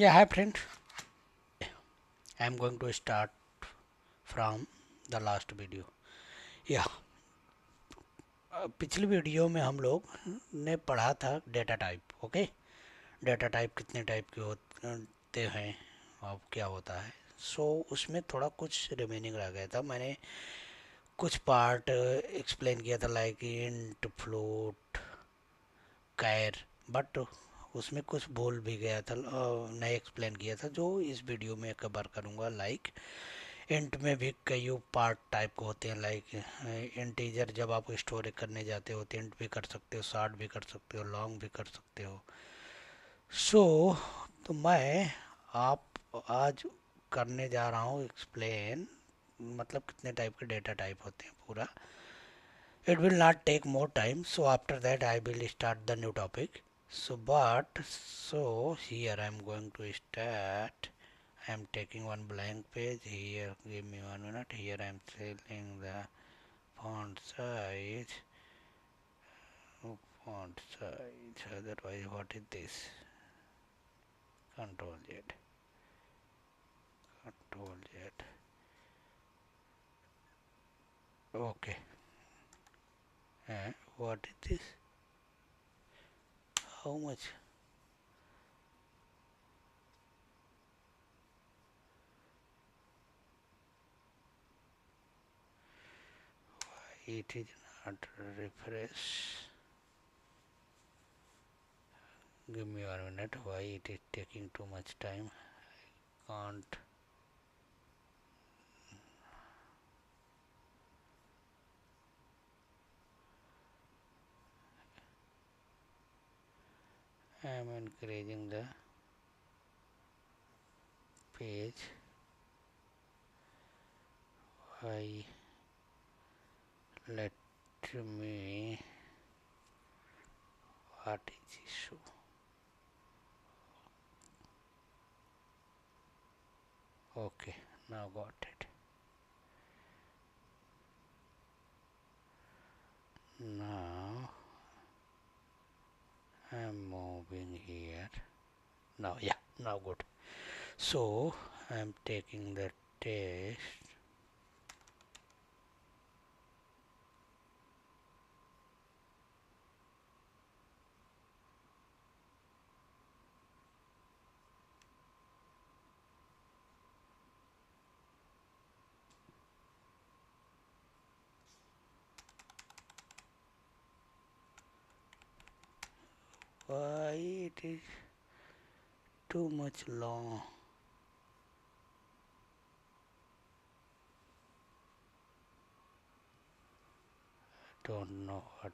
Yeah, hi friend. I'm going to start from the last video. Yeah, पिछली video में हम लोग ने पढ़ा था data type. Okay, data type कितने टाइप के होते हैं और क्या होता है. उसमें थोड़ा कुछ रिमेनिंग रह गया था. मैंने कुछ पार्ट एक्सप्लेन किया था like int, float, char, but उसमें कुछ भूल भी गया था. नहीं एक्सप्लेन किया था जो इस वीडियो में कवर करूँगा. लाइक इंट में भी कई पार्ट टाइप के होते हैं. लाइक इंटीजर जब आप स्टोर करने जाते हो तो इंट भी कर सकते हो, शॉर्ट भी कर सकते हो, लॉन्ग भी कर सकते हो. सो तो मैं आप आज करने जा रहा हूँ एक्सप्लेन, मतलब कितने टाइप के डेटा टाइप होते हैं पूरा. It will not take more time. So after that I will start the new topic. So here I'm going to start. I'm taking one blank page here. Give me 1 minute. Here I'm selling the font size. Oh, font size. Otherwise, what is this? Control Z. Control Z. Okay. What is this? How much? It is not refresh. Give me 1 minute. Why it is taking too much time? Can't. I am encouraging the page. Why? Let me. What is issue? Okay, now got it. Now I'm moving here. Now, yeah, now good. So I'm taking the test. Why it is too much long? Don't know what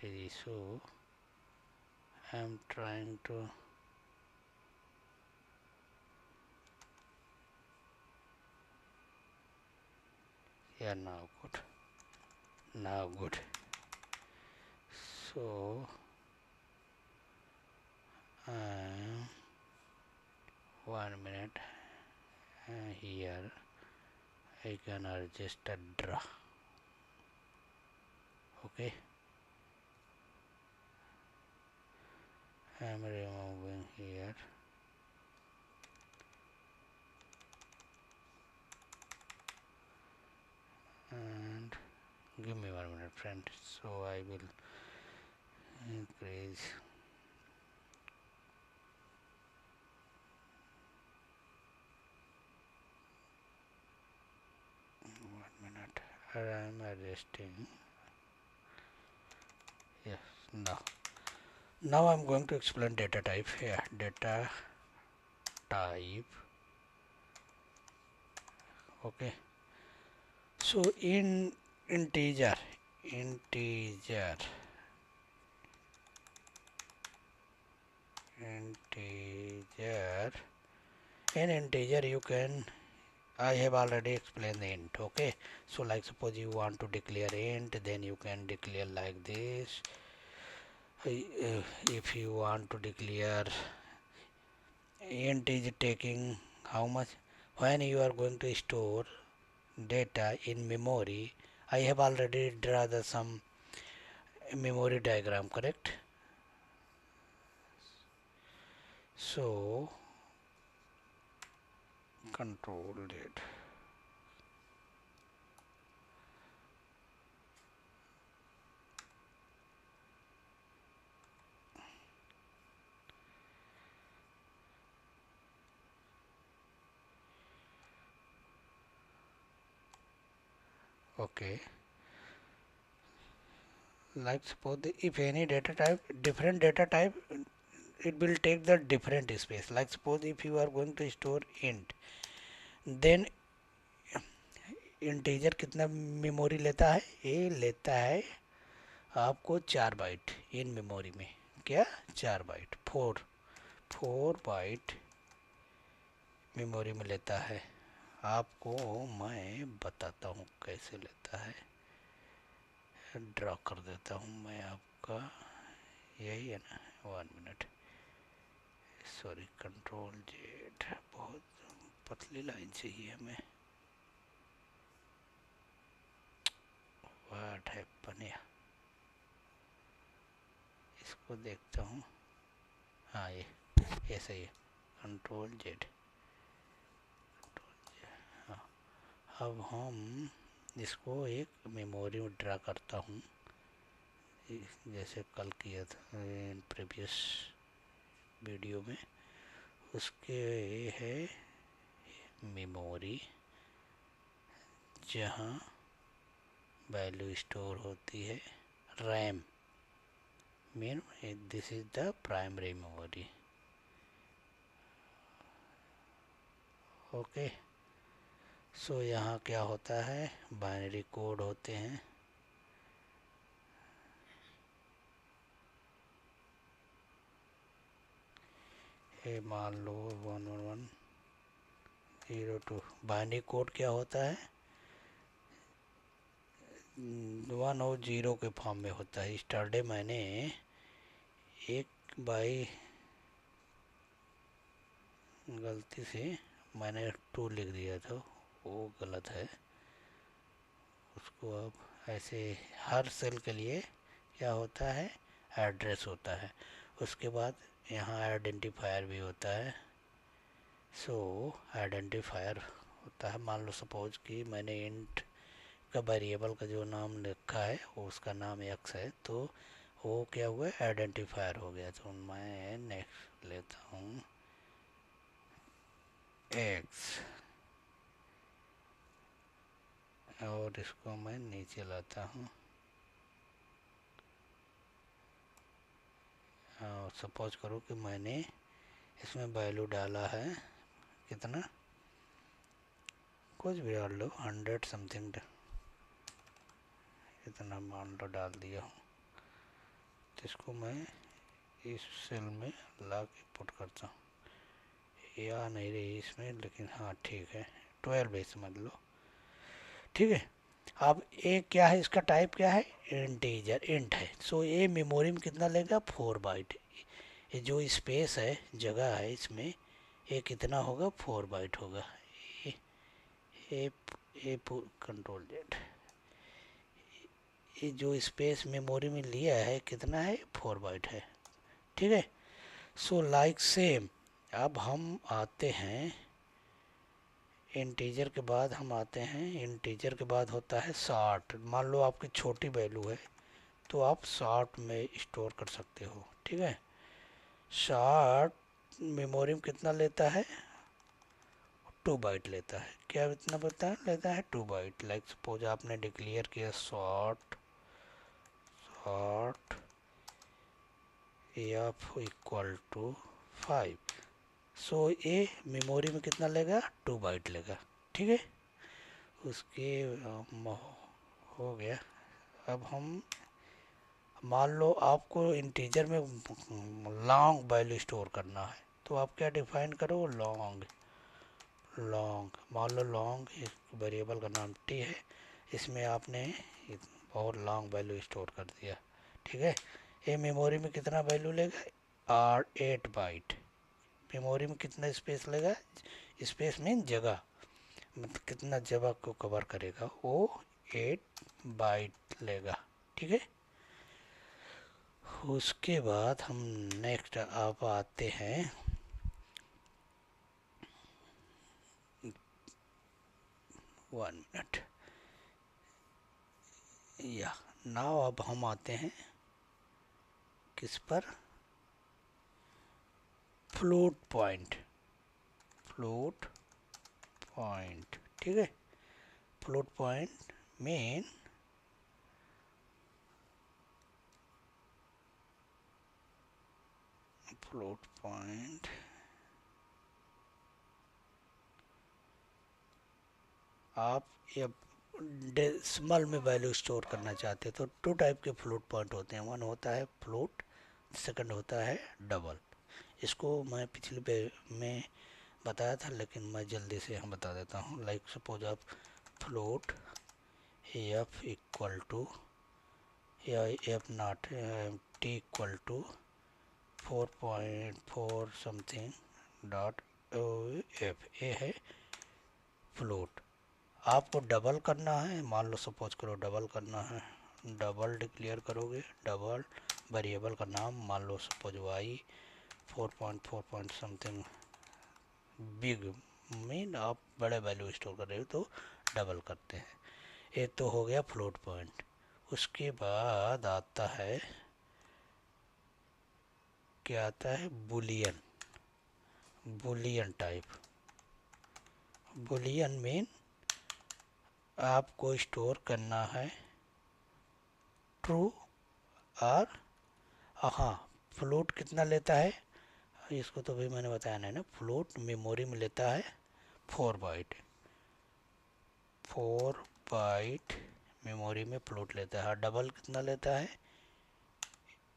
is issue. I'm trying to. Yeah, now good. Now good. So I'm 1 minute here. I can adjust a draw. Okay, I'm removing here. And give me 1 minute, friend. So I will increase. 1 minute. I am adjusting. Yes. Now I'm going to explain data type here. Data type. Okay. So in integer, integer, integer. In integer you can. I have already explained the int. Okay. So like suppose you want to declare int, then you can declare like this. If you want to declare int is taking how much when you are going to store data in memory. I have already drawn the some memory diagram, correct? So control Z। Okay, like suppose if any data type, different data type, it will take the different space. Like suppose if you are going to store int, then integer कितना memory लेता है, ये लेता है आपको 4 bite in memory में। क्या 4 bite, 4 bite memory में लेता है। आपको मैं बताता हूँ कैसे लेता है, ड्रा कर देता हूँ मैं आपका, यही है ना, 1 मिनट, सॉरी कंट्रोल Z, बहुत पतली लाइन चाहिए हमें। व्हाट हैपन या, इसको देखता हूँ, हाँ ये सही है, कंट्रोल Z। हाँ, अब हम इसको एक मेमोरी में ड्रा करता हूँ, जैसे कल किया था प्रीवियस वीडियो में। उसके है मेमोरी जहाँ वैल्यू स्टोर होती है, RAM mean this is the primary memory. Okay, so यहाँ क्या होता है, बाइनरी कोड होते हैं। ये मान लो 11102, बाइनरी कोड क्या होता है, 1 और 0 के फॉर्म में होता है। स्टारडे मैंने एक बाई गलती से मैंने 2 लिख दिया था, वो गलत है। उसको अब ऐसे हर सेल के लिए क्या होता है, एड्रेस होता है। उसके बाद यहाँ आइडेंटिफायर भी होता है। सो आइडेंटिफायर होता है, मान लो सपोज कि मैंने इंट का वेरिएबल का जो नाम लिखा है वो उसका नाम x है, तो वो क्या हुआ, आइडेंटिफायर हो गया। तो मैं नेक्स्ट लेता हूँ x, और इसको मैं नीचे लाता हूँ। सपोज करो कि मैंने इसमें वैल्यू डाला है कितना, कुछ भी डाल लो, 100 समथिंग, इतना मान लो डाल दिया हूँ। तो इसको मैं इस सेल में ला के पुट करता हूँ, या नहीं रही इसमें, लेकिन हाँ ठीक है, 12 है समझ लो, ठीक है। अब ये क्या है, इसका टाइप क्या है, इंटीजर, इंट है। सो ये मेमोरी में कितना लेगा, 4 बाइट। ये जो स्पेस है, जगह है इसमें, ये कितना होगा, 4 बाइट होगा। ए ए कंट्रोल Z, ये जो स्पेस मेमोरी में लिया है कितना है, 4 बाइट है, ठीक है। सो लाइक सेम, अब हम आते हैं इंटीजर के बाद, हम आते हैं इंटीजर के बाद होता है 60। मान लो आपकी छोटी वैल्यू है तो आप 60 में स्टोर कर सकते हो, ठीक है। 60 मेमोरी में कितना लेता है, 2 बाइट लेता है। क्या इतना पता है, लेता है 2 बाइट। लाइक सपोज आपने डिक्लेयर किया 60 एफ इक्वल टू 5, सो ये मेमोरी में कितना लेगा, 2 बाइट लेगा, ठीक है। उसके हो गया। अब हम मान लो आपको इंटीजर में लॉन्ग वैल्यू स्टोर करना है, तो आप क्या डिफाइन करो, लॉन्ग, मान लो लॉन्ग वेरिएबल का नाम t है, इसमें आपने बहुत लॉन्ग वैल्यू स्टोर कर दिया, ठीक है। ये मेमोरी में कितना वैल्यू लेगा, 8 बाइट। मेमोरी में कितना स्पेस लेगा, स्पेस मीन जगह, मतलब कितना जगह को कवर करेगा, वो 8 बाइट लेगा, ठीक है। उसके बाद हम नेक्स्ट आप आते हैं 1 मिनट। या नाउ अब हम आते हैं किस पर, फ्लोट पॉइंट। फ्लोट पॉइंट, ठीक है। Float point mean float point आप ये डेसिमल में वैल्यू स्टोर करना चाहते हैं तो टू टाइप के फ्लोट पॉइंट होते हैं। वन होता है फ्लोट, सेकंड होता है डबल। इसको मैं पिछले पे में बताया था, लेकिन मैं जल्दी से यहाँ बता देता हूँ। लाइक सपोज आप फ्लोट एफ इक्वल टू या F not T equal to 4.4 something dot F, A है फ्लोट। आपको डबल करना है, मान लो सपोज करो डबल करना है, डबल डिक्लेयर करोगे। डबल वेरिएबल का नाम मान लो suppose Y 4.4 point something big, mean आप बड़े वैल्यू स्टोर कर रहे हो तो डबल करते हैं। ये तो हो गया फ्लोट पॉइंट। उसके बाद आता है, क्या आता है, Boolean. Boolean type. Boolean mean आपको स्टोर करना है ट्रू और, हाँ, फ्लोट कितना लेता है इसको तो भी मैंने बताया नहीं ना। फ्लोट मेमोरी में लेता है 4 बाइट। 4 बाइट मेमोरी में फ्लोट लेता है। डबल कितना लेता है,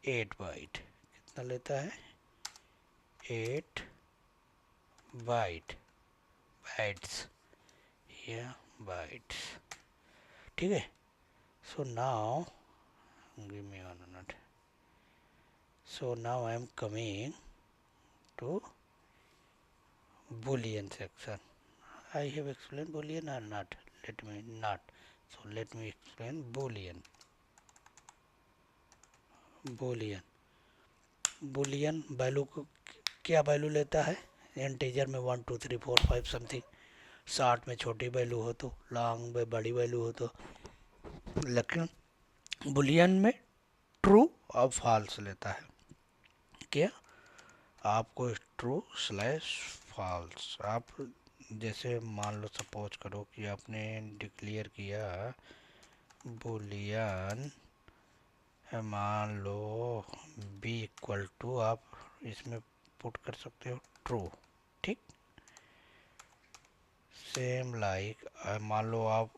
8 बाइट। कितना लेता है, 8 बाइट, बाइट्स या बाइट्स, ठीक है। So now give me 1 minute. So now I am coming to boolean section. I have explained boolean or not? Let me not. So let me explain boolean. Boolean. Boolean value को क्या value लेता है, integer में 1 2 3 4 5 something. Short में छोटी value हो तो, long में बड़ी वैल्यू हो तो। लेकिन बुलियन में ट्रू और फॉल्स लेता है। क्या, आपको ट्रू स्लैश फॉल्स, आप जैसे मान लो सपोज करो कि आपने डिक्लेयर किया बुलियन, मान लो बी इक्वल टू, आप इसमें पुट कर सकते हो ट्रू, ठीक। सेम लाइक मान लो आप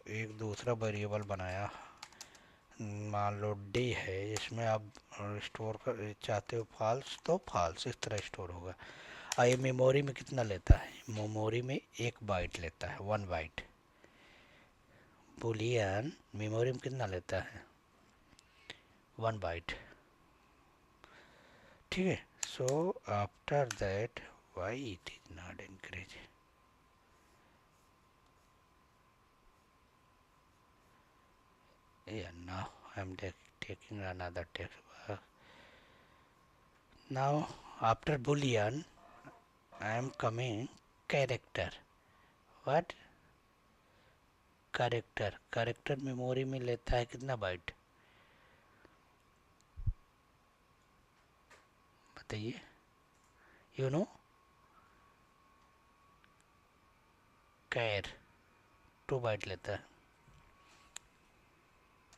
एक दूसरा वेरिएबल बनाया, मान लो डी है, इसमें आप स्टोर कर चाहते हो फॉल्स तो फॉल्स इस तरह स्टोर होगा। और ये मेमोरी में कितना लेता है, मेमोरी में 1 बाइट लेता है, 1 बाइट। बुलियन मेमोरी में कितना लेता है, 1 बाइट, ठीक है। सो after that why it is not increase, yeah, now I'm taking another text. Now after boolean I am coming character. What, character. Character memory में लेता है कितना बाइट, बताइए, यू नो। कैर 2 बाइट लेता है।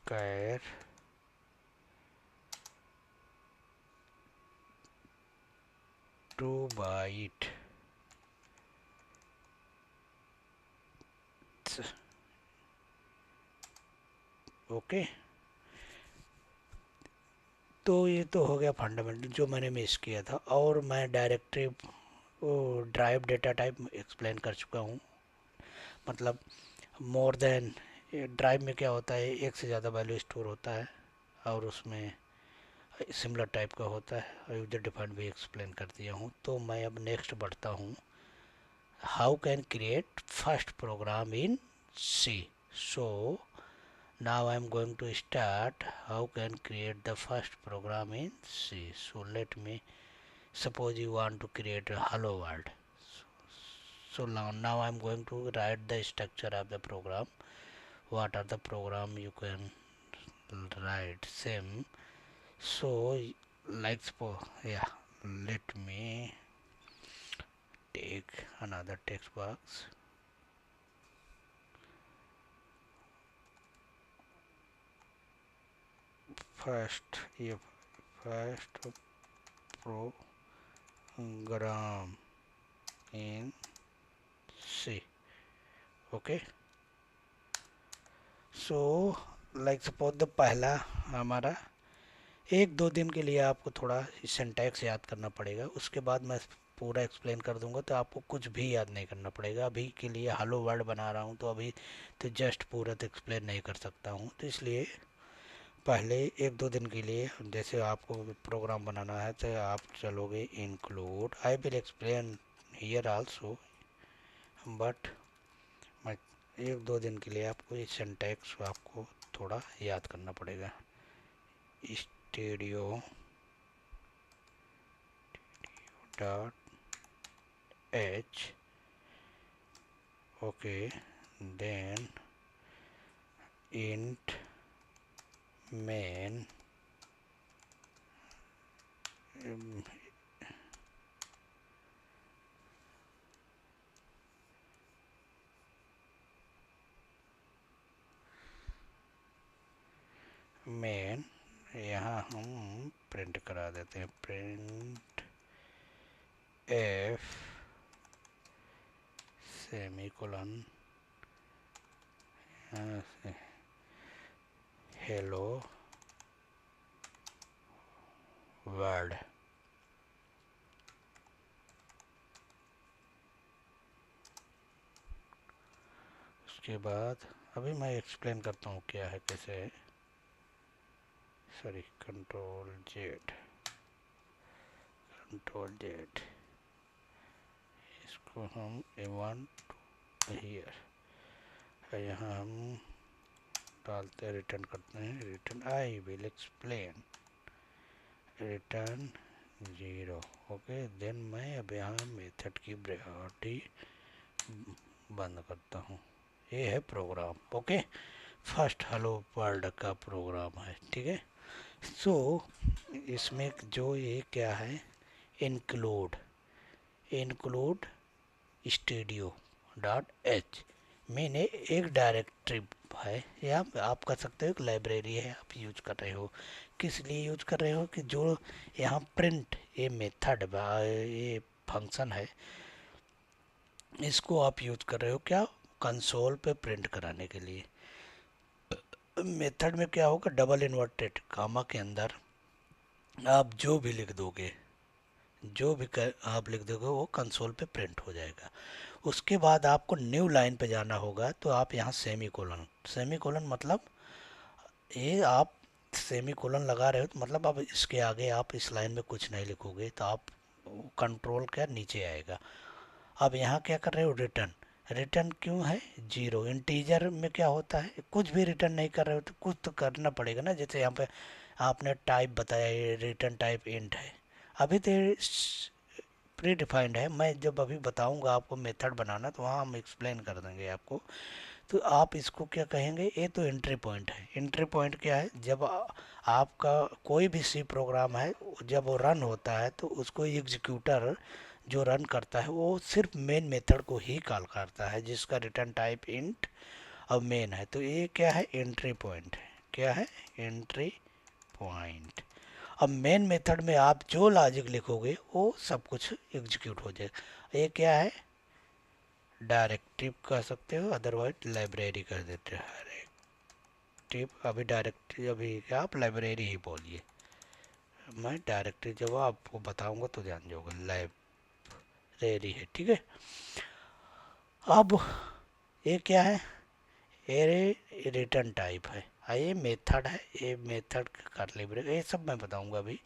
कैर 2 बाइट, ओके। तो ये तो हो गया फंडामेंटल जो मैंने मिस किया था। और मैं directory drive data type explain कर चुका हूँ। मतलब मोर देन, ड्राइव में क्या होता है, एक से ज़्यादा वैल्यू स्टोर होता है और उसमें सिमिलर टाइप का होता है, और यूजर डिफाइंड भी एक्सप्लेन कर दिया हूँ। तो मैं अब नेक्स्ट बढ़ता हूँ, how can create first program in C. So now I am going to start how can create the first program in C. So let me suppose you want to create a hello world. So now I'm going to write the structure of the program. What are the program you can write? Same. So like suppose, yeah, let me take another text box. First program in C. Okay. So like suppose the पहला हमारा 1-2 दिन के लिए आपको थोड़ा syntax याद करना पड़ेगा, उसके बाद मैं पूरा एक्सप्लेन कर दूंगा, तो आपको कुछ भी याद नहीं करना पड़ेगा। अभी के लिए हेलो वर्ड बना रहा हूँ तो अभी तो जस्ट पूरा तो एक्सप्लेन नहीं कर सकता हूँ, तो इसलिए पहले 1-2 दिन के लिए जैसे आपको प्रोग्राम बनाना है तो आप चलोगे include, I will explain here also, but मैं 1-2 दिन के लिए आपको ये सिंटैक्स आपको थोड़ा याद करना पड़ेगा। Studio dot H, okay, then int main main, यहाँ हम प्रिंट करा देते हैं, print F semicolon hello world. उसके बाद अभी मैं एक्सप्लेन करता हूँ क्या है कैसे है, सॉरी कंट्रोल जेड, इसको हम A1 हियर, यहाँ हम डालते हैं, रिटर्न करते हैं, return I will explain, return 0, okay. Then मैं अब यहाँ मेथड की प्रायोरिटी बंद करता हूँ। ये है program, okay, first hello world का प्रोग्राम है, ठीक है। सो इसमें जो ये क्या है, इंक्लूड स्टूडियो डॉट एच, मैंने एक डायरेक्टरी है, या आप कर सकते हो एक लाइब्रेरी है, आप यूज कर रहे हो, किस लिए यूज कर रहे हो कि जो यहाँ प्रिंट ये मेथड ये फंक्शन है, इसको आप यूज कर रहे हो क्या, कंसोल पे प्रिंट कराने के लिए। मेथड में क्या होगा, डबल इन्वर्टेड कामा के अंदर आप जो भी लिख दोगे, आप लिख दोगे वो कंसोल पे प्रिंट हो जाएगा। उसके बाद आपको न्यू लाइन पे जाना होगा, तो आप यहाँ सेमी कोलन मतलब ये आप सेमी कोलन लगा रहे हो तो मतलब अब इसके आगे आप इस लाइन में कुछ नहीं लिखोगे, तो आप कंट्रोल का नीचे आएगा। अब यहाँ क्या कर रहे हो, रिटर्न क्यों है 0, इंटीजर में क्या होता है, कुछ भी रिटर्न नहीं कर रहे हो तो कुछ तो करना पड़ेगा ना, जैसे यहाँ पे आपने टाइप बताया, रिटर्न टाइप इंट है, अभी तो प्री डिफाइंड है, मैं जब अभी बताऊंगा आपको मेथड बनाना तो वहाँ हम एक्सप्लेन कर देंगे आपको। तो आप इसको क्या कहेंगे, ये तो एंट्री पॉइंट है। एंट्री पॉइंट क्या है, जब आपका कोई भी सी प्रोग्राम है जब वो रन होता है तो उसको एग्जीक्यूटर जो रन करता है वो सिर्फ मेन मेथड को ही कॉल करता है, जिसका रिटर्न टाइप इंट अब मेन है। तो ये क्या है, एंट्री पॉइंट है, क्या है, एंट्री पॉइंट। अब मेन मेथड में आप जो लॉजिक लिखोगे वो सब कुछ एग्जीक्यूट हो जाएगा। ये क्या है, डायरेक्टिव कह सकते हो, अदरवाइज लाइब्रेरी कर देते हैं। डायरेक्टिव, अभी डायरेक्टिव, अभी क्या आप लाइब्रेरी ही बोलिए, मैं डायरेक्टिव जब आपको बताऊंगा तो ध्यान दोगे, लाइब्रेरी है, ठीक है। अब ये क्या है, ये रिटर्न टाइप है, ये मेथड है, ये मेथड कर ब्रेक, ये सब मैं बताऊंगा अभी।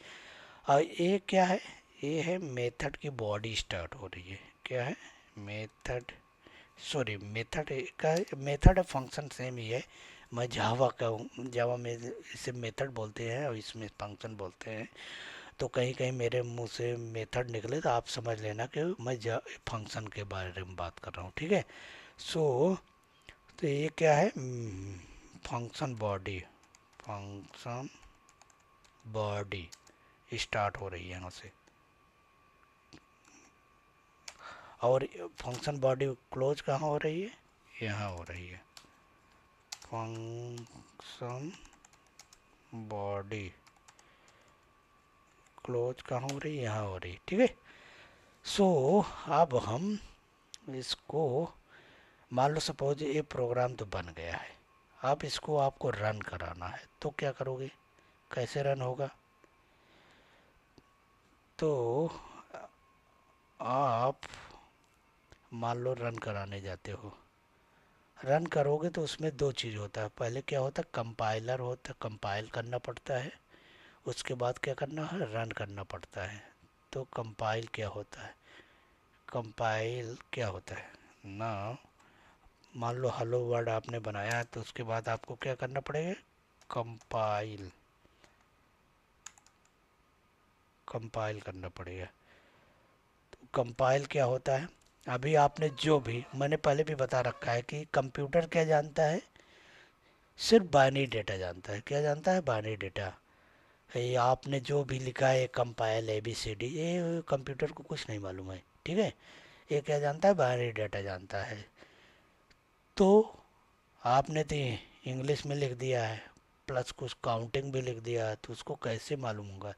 और ये क्या है, ये है मेथड की बॉडी स्टार्ट हो रही है, क्या है, method, sorry method function same ही है, मैं जावा का हूँ, जावा में इसे मेथड बोलते हैं और इसमें फंक्शन बोलते हैं। तो कहीं कहीं मेरे मुंह से मेथड निकले तो आप समझ लेना कि मैं फंक्शन के बारे में बात कर रहा हूँ, ठीक है। सो तो ये क्या है, function body, function body start हो रही है यहाँ से, और फंक्शन बॉडी क्लोज कहाँ हो रही है, यहाँ हो रही है। फंक्शन बॉडी क्लोज कहाँ हो रही है, यहाँ हो रही है, ठीक है। सो अब हम इसको, मान लो सपोज ये प्रोग्राम तो बन गया है, अब इसको आपको रन कराना है, तो क्या करोगे, कैसे रन होगा। तो आप मान लो रन कराने जाते हो, रन करोगे तो उसमें दो चीज़ होता है, पहले क्या होता है, कंपाइलर होता है, कंपाइल करना पड़ता है, उसके बाद क्या करना है, रन करना पड़ता है। तो कंपाइल क्या होता है, कंपाइल क्या होता है ना, मान लो हेलो वर्ड आपने बनाया है, तो उसके बाद आपको क्या करना पड़ेगा, कंपाइल, कंपाइल करना पड़ेगा। तो कंपाइल क्या होता है, अभी आपने जो भी, मैंने पहले भी बता रखा है कि कंप्यूटर क्या जानता है, सिर्फ बाइनरी डेटा जानता है। क्या जानता है, बाइनरी डेटा। ये आपने जो भी लिखा है कंपाइल ABCD, ये कंप्यूटर को कुछ नहीं मालूम है, ठीक है। ये क्या जानता है, बाइनरी डेटा जानता है। तो आपने तो इंग्लिश में लिख दिया है, प्लस कुछ काउंटिंग भी लिख दिया है, तो उसको कैसे मालूम होगा।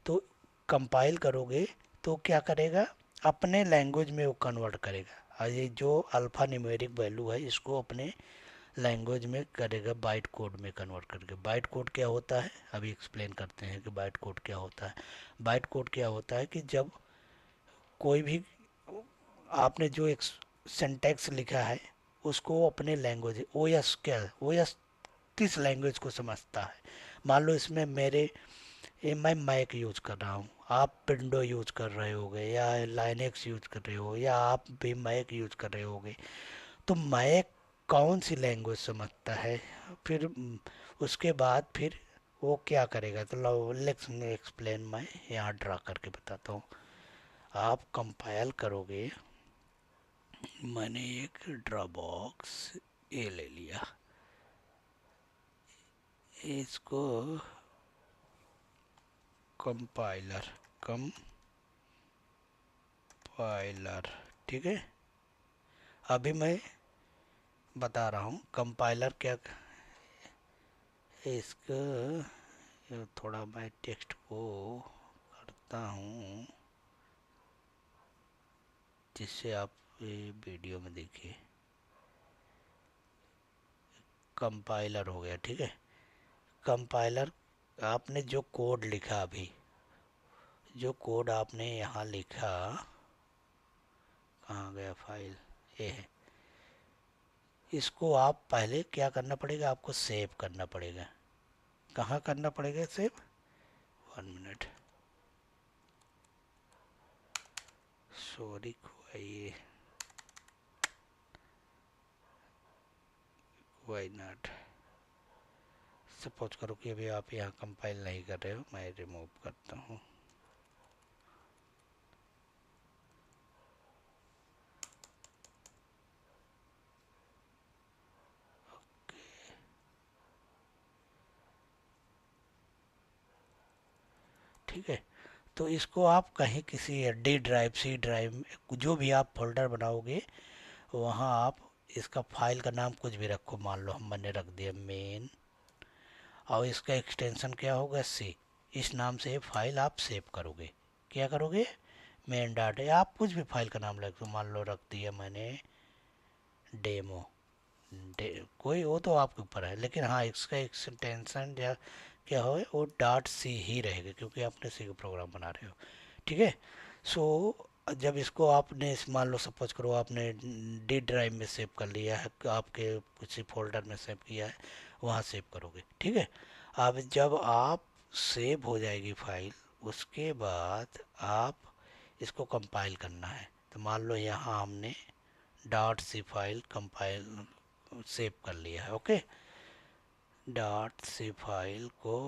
तो कंपाइल करोगे तो क्या करेगा, अपने लैंग्वेज में वो कन्वर्ट करेगा, और ये जो अल्फ़ा न्यूमेरिक वैल्यू है इसको अपने लैंग्वेज में करेगा, बाइट कोड में कन्वर्ट करके। बाइट कोड क्या होता है, अभी एक्सप्लेन करते हैं कि बाइट कोड क्या होता है। बाइट कोड क्या होता है कि जब कोई भी आपने जो एक सिंटैक्स लिखा है उसको अपने लैंग्वेज, ओएस क्या है, ओएस किस लैंग्वेज को समझता है। मान लो इसमें मेरे, ये मैं मैक यूज़ कर रहा हूँ, आप विंडो यूज़ कर रहे होगे, या लाइनेक्स यूज़ कर रहे हो, या आप भी मैक यूज़ कर रहे होगे, तो मैक कौन सी लैंग्वेज समझता है, फिर उसके बाद फिर वो क्या करेगा। तो लो लेट्स मी एक्सप्लेन, मैं यहाँ ड्रा करके बताता हूँ। आप कंपाइल करोगे, मैंने एक ड्रा बॉक्स ये ले लिया, इसको कंपाइलर, कंपाइलर, ठीक है। अभी मैं बता रहा हूँ कंपाइलर क्या, इसका थोड़ा मैं टेक्स्ट को करता हूँ जिससे आप ये वीडियो में देखिए। कंपाइलर हो गया, ठीक है। कंपाइलर, आपने जो कोड लिखा, अभी जो कोड आपने यहाँ लिखा, कहाँ गया फाइल, ये है। इसको आप पहले क्या करना पड़ेगा, आपको सेव करना पड़ेगा। कहाँ करना पड़ेगा सेव, 1 मिनट, सॉरी, ये वाई नॉट, सपोज करो कि अभी आप यहाँ कंपाइल नहीं कर रहे हो, मैं रिमूव करता हूँ। ठीक है, तो इसको आप कहीं किसी डी ड्राइव, सी ड्राइव में, जो भी आप फोल्डर बनाओगे वहाँ आप इसका फाइल का नाम कुछ भी रखो, मान लो हम मैंने रख दिया मेन, और इसका एक्सटेंशन क्या होगा, सी। इस नाम से ये फाइल आप सेव करोगे। क्या करोगे, मेन डाटा, या आप कुछ भी फाइल का नाम रख दो, मान लो रख दिया मैंने डेमो, कोई वो तो आपके ऊपर है, लेकिन हाँ इसका एक्सटेंशन या क्या हो, वो डॉट सी ही रहेगा क्योंकि आपने सी का प्रोग्राम बना रहे हो, ठीक है। सो जब इसको आपने मान लो सपोज करो आपने डी ड्राइव में सेव कर लिया है, आपके किसी फोल्डर में सेव किया है, वहाँ सेव करोगे, ठीक है। अब जब आप सेव हो जाएगी फाइल, उसके बाद आप इसको कंपाइल करना है। तो मान लो यहाँ हमने dot C file compile save कर लिया है, ओके। डॉट सी फाइल को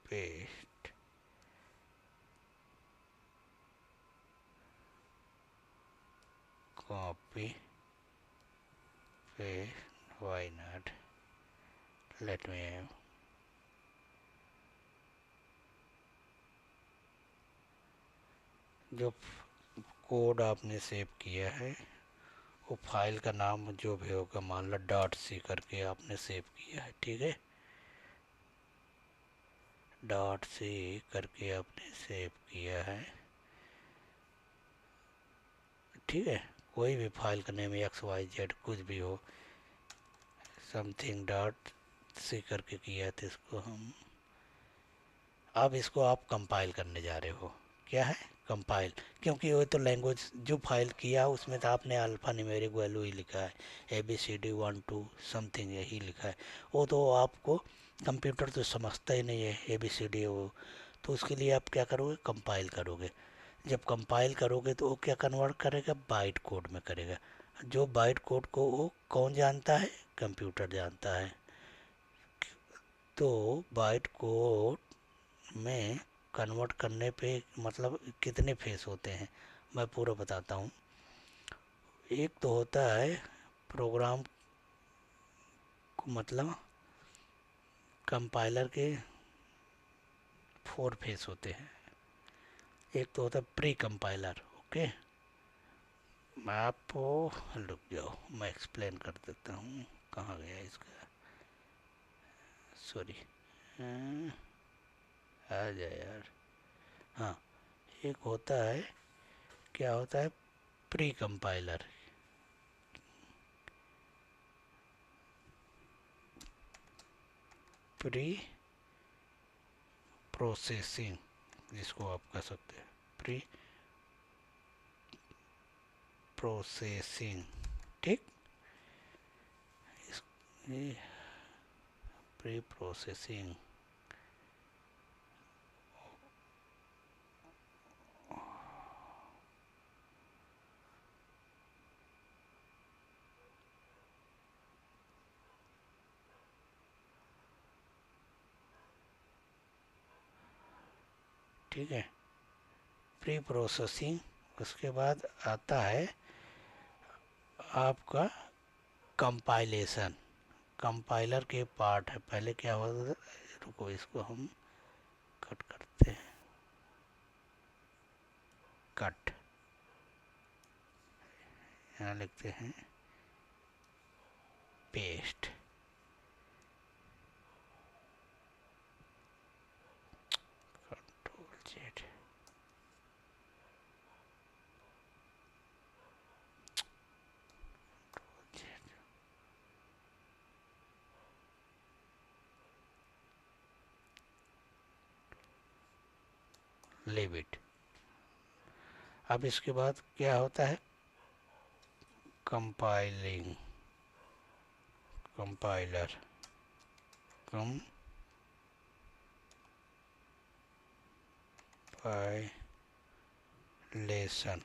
paste, copy paste, why not, let me have. जो कोड आपने सेव किया है वो फाइल का नाम जो भी होगा, मान लो डॉट सी करके आपने सेव किया है, ठीक है, डॉट सी करके आपने सेव किया है, ठीक है। कोई भी फाइल का नेम एक्स वाई जेड कुछ भी हो, समथिंग डॉट सी करके किया है, तो इसको हम, अब इसको आप कंपाइल करने जा रहे हो। क्या है? कंपाइल, क्योंकि वो तो लैंग्वेज जो फाइल किया उसमें तो आपने अल्फ़ा न्यूमेरिक वैल्यू ही लिखा है, ABCD 1 2 समथिंग यही लिखा है। वो तो आपको कंप्यूटर तो समझता ही नहीं है ABCD वो, तो उसके लिए आप क्या करोगे? कंपाइल करोगे। जब कंपाइल करोगे तो वो क्या कन्वर्ट करेगा? बाइट कोड में करेगा। जो बाइट कोड को वो कौन जानता है? कंप्यूटर जानता है। तो बाइट कोड में कन्वर्ट करने पे मतलब कितने फेस होते हैं, मैं पूरा बताता हूँ। एक तो होता है प्रोग्राम को, मतलब कंपाइलर के 4 फेस होते हैं। एक तो होता है प्री कंपाइलर, ओके। मैं आपको, रुक जाओ मैं एक्सप्लेन कर देता हूँ, कहाँ गया इसका, सॉरी, आ जाए यार। हाँ, एक होता है, क्या होता है? प्री कंपाइलर, प्री प्रोसेसिंग जिसको आप कह सकते हैं, प्री प्रोसेसिंग, ठीक। ये प्री प्रोसेसिंग, ठीक है, प्री प्रोसेसिंग। उसके बाद आता है आपका कंपाइलेशन, कंपाइलर के पार्ट है। पहले क्या होता था, रुको इसको हम कट करते हैं, कट, यहाँ लिखते हैं paste, control Z, leave it. अब इसके बाद क्या होता है? Compiling, compiler, compilation,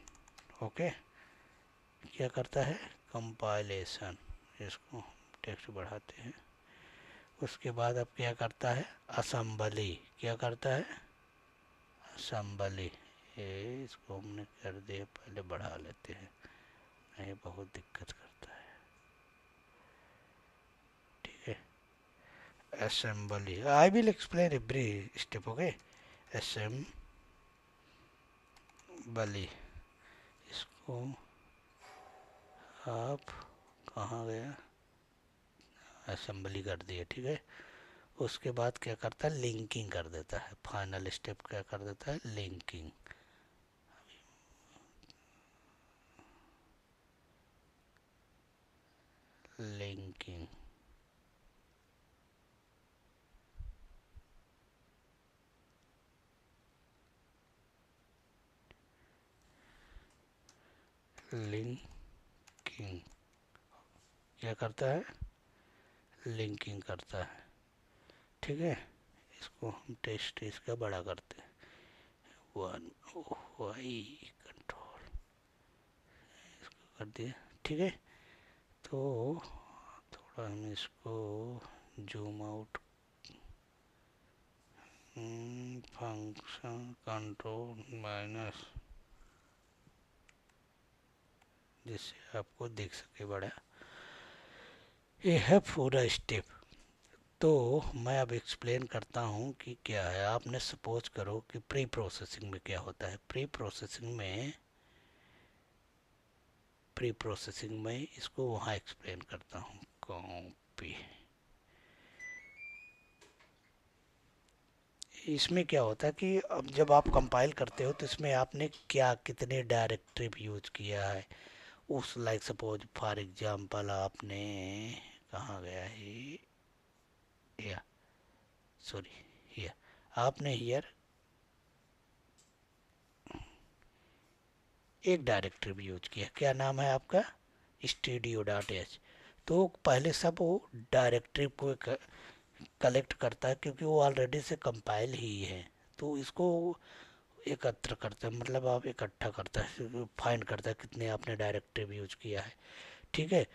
okay. क्या करता है? कंपाइलेशन। इसको टेक्स्ट बढ़ाते हैं। उसके बाद अब क्या करता है? असेंबली। क्या करता है? असेंबली। ये इसको हमने कर दिया, पहले बढ़ा लेते हैं, नहीं बहुत दिक्कत करता है, ठीक है। Assembly, I will explain every step, okay. Assembly, इसको आप, कहाँ गया, असेंबली कर दिया, ठीक है। उसके बाद क्या करता है? लिंकिंग कर देता है। फाइनल स्टेप क्या कर देता है? लिंकिंग। लिंकिंग, लिंकिंग क्या करता है? लिंकिंग करता है, ठीक है। इसको हम टेस्ट इसका बड़ा करते हैं, 1 कंट्रोल कर दिया, ठीक है। तो थोड़ा हम इसको zoom out, function control minus, जिससे आपको दिख सके बड़ा। ये है पूरा स्टेप। तो मैं अब एक्सप्लेन करता हूँ कि क्या है। आपने सपोज करो कि प्री प्रोसेसिंग में क्या होता है। प्री प्रोसेसिंग में इसको वहाँ एक्सप्लेन करता हूँ। कॉपी। इसमें क्या होता है कि अब जब आप कंपाइल करते हो तो इसमें आपने क्या कितने डायरेक्टरी यूज किया है उस, लाइक सपोज फॉर एग्जांपल आपने, कहाँ गया है, या सॉरी हियर, आपने हियर एक डायरेक्टरी भी यूज किया। क्या नाम है आपका, studio.h। तो पहले सब वो डायरेक्टरी को कलेक्ट करता है क्योंकि वो ऑलरेडी से कंपाइल ही है। तो इसको एकत्र करता है, मतलब आप इकट्ठा करता है, फाइंड करता है कितने आपने डायरेक्टरी भी यूज किया है। ठीक है।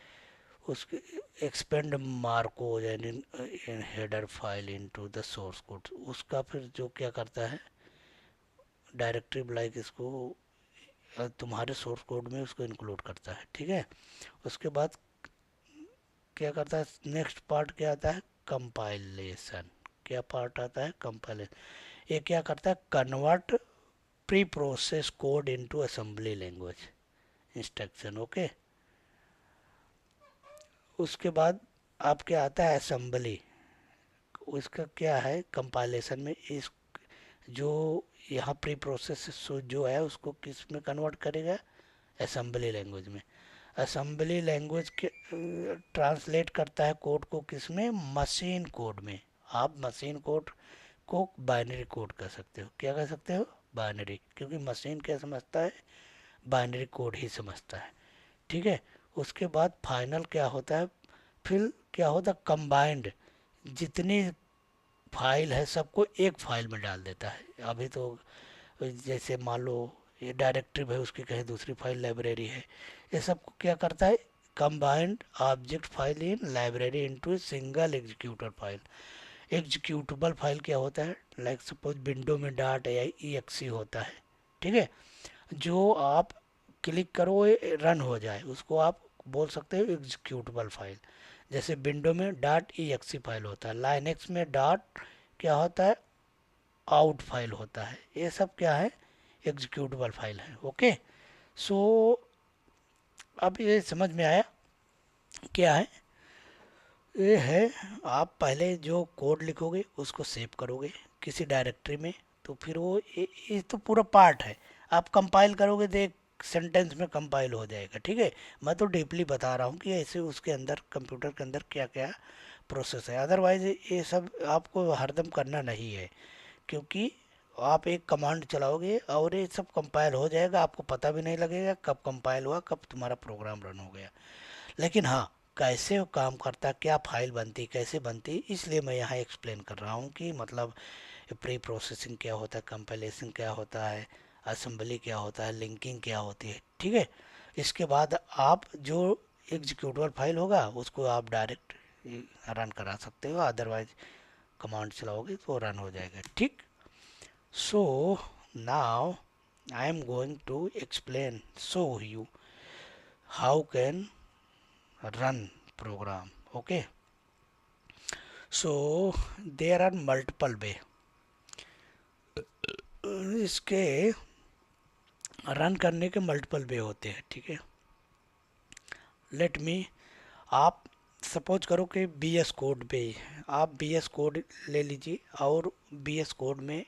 उसके एक्सपेंड मार्को यानी header file into the source code, उसका फिर जो क्या करता है डायरेक्टरी लाइक इसको तुम्हारे सोर्स कोड में उसको इंक्लूड करता है। ठीक है। उसके बाद क्या करता है, नेक्स्ट पार्ट क्या आता है, कंपाइलेशन। क्या पार्ट आता है, कंपाइलेशन। ये क्या करता है, convert pre process code into assembly language instruction. Okay. उसके बाद आप क्या आता है, असेंबली। उसका क्या है, कंपाइलेशन में इस जो यहाँ प्री प्रोसेस जो है उसको किस में कन्वर्ट करेगा, असेंबली लैंग्वेज में। असेंबली लैंग्वेज के ट्रांसलेट करता है कोड को किस में, मशीन कोड में। आप मशीन कोड को बाइनरी कोड कर सकते हो। क्या कर सकते हो, बाइनरी, क्योंकि मशीन क्या समझता है, बाइनरी कोड ही समझता है। ठीक है। उसके बाद फाइनल क्या होता है, फिर क्या होता है, कंबाइंड जितनी फाइल है सबको एक फाइल में डाल देता है। अभी तो जैसे मान लो ये डायरेक्टरी है, उसकी कहीं दूसरी फाइल लाइब्रेरी है, ये सबको क्या करता है, combined object file in library into single executor file. Executable file क्या होता है, लाइक सपोज विंडो में डॉट ई एक्स होता है। ठीक है। जो आप क्लिक करो ये रन हो जाए, उसको आप बोल सकते हो एग्जीक्यूटेबल फाइल। जैसे विंडो में डॉट ई एक्स फाइल होता है, लाइनेक्स में डॉट क्या होता है, आउट फाइल होता है। ये सब क्या है, एग्जीक्यूटेबल फाइल है। ओके। सो अब ये समझ में आया क्या है। ये है, आप पहले जो कोड लिखोगे उसको सेव करोगे किसी डायरेक्टरी में, तो फिर वो ये तो पूरा पार्ट है। आप कंपाइल करोगे तो एक सेंटेंस में कंपाइल हो जाएगा। ठीक है। मैं तो डीपली बता रहा हूँ कि ऐसे उसके अंदर कंप्यूटर के अंदर क्या क्या प्रोसेस है। अदरवाइज ये सब आपको हरदम करना नहीं है, क्योंकि आप एक कमांड चलाओगे और ये सब कंपाइल हो जाएगा, आपको पता भी नहीं लगेगा कब कंपाइल हुआ, कब तुम्हारा प्रोग्राम रन हो गया। लेकिन हाँ, कैसे वो काम करता, क्या फाइल बनती, कैसे बनती, इसलिए मैं यहाँ एक्सप्लेन कर रहा हूँ कि मतलब प्री प्रोसेसिंग क्या होता है, कंपाइलेशन क्या होता है, असेंबली क्या होता है, लिंकिंग क्या होती है। ठीक है। इसके बाद आप जो एग्जीक्यूटेबल फाइल होगा उसको आप डायरेक्ट रन करा सकते हो, अदरवाइज कमांड चलाओगे तो रन हो जाएगा। ठीक। So now I am going to explain show you how can run program. Okay. So there are multiple way इसके रन करने के मल्टीपल वे होते हैं। ठीक है। लेट मी, आप सपोज करो कि बी एस कोड पे आप बी एस कोड ले लीजिए, और बी एस कोड में,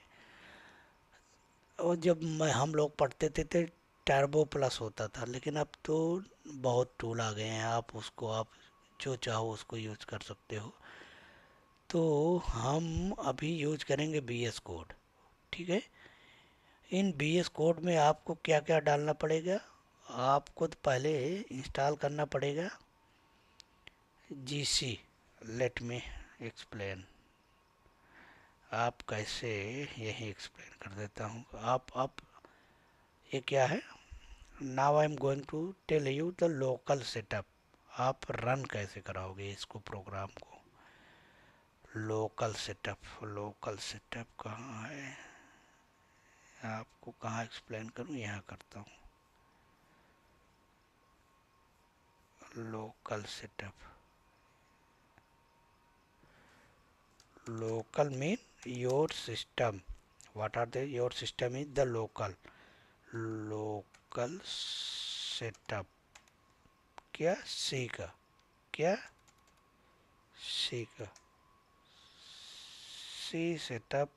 और जब मैं हम लोग पढ़ते थे टर्बो प्लस होता था, लेकिन अब तो बहुत टूल आ गए हैं, आप उसको आप जो चाहो उसको यूज कर सकते हो। तो हम अभी यूज करेंगे बी एस कोड। ठीक है। इन बी एस कोड में आपको क्या क्या डालना पड़ेगा, आपको तो पहले इंस्टॉल करना पड़ेगा जी सी। लेट मी एक्सप्लेन, आप कैसे, यही एक्सप्लेन कर देता हूँ। आप ये क्या है, now I am going to tell you the local setup. आप रन कैसे कराओगे इसको, प्रोग्राम को। लोकल सेटअप कहाँ है, आपको कहाँ एक्सप्लेन करूँ, यहाँ करता हूँ। Local setup, local mean your system, what are the your system is the local setup, क्या सी का, क्या सी का, सी सेटअप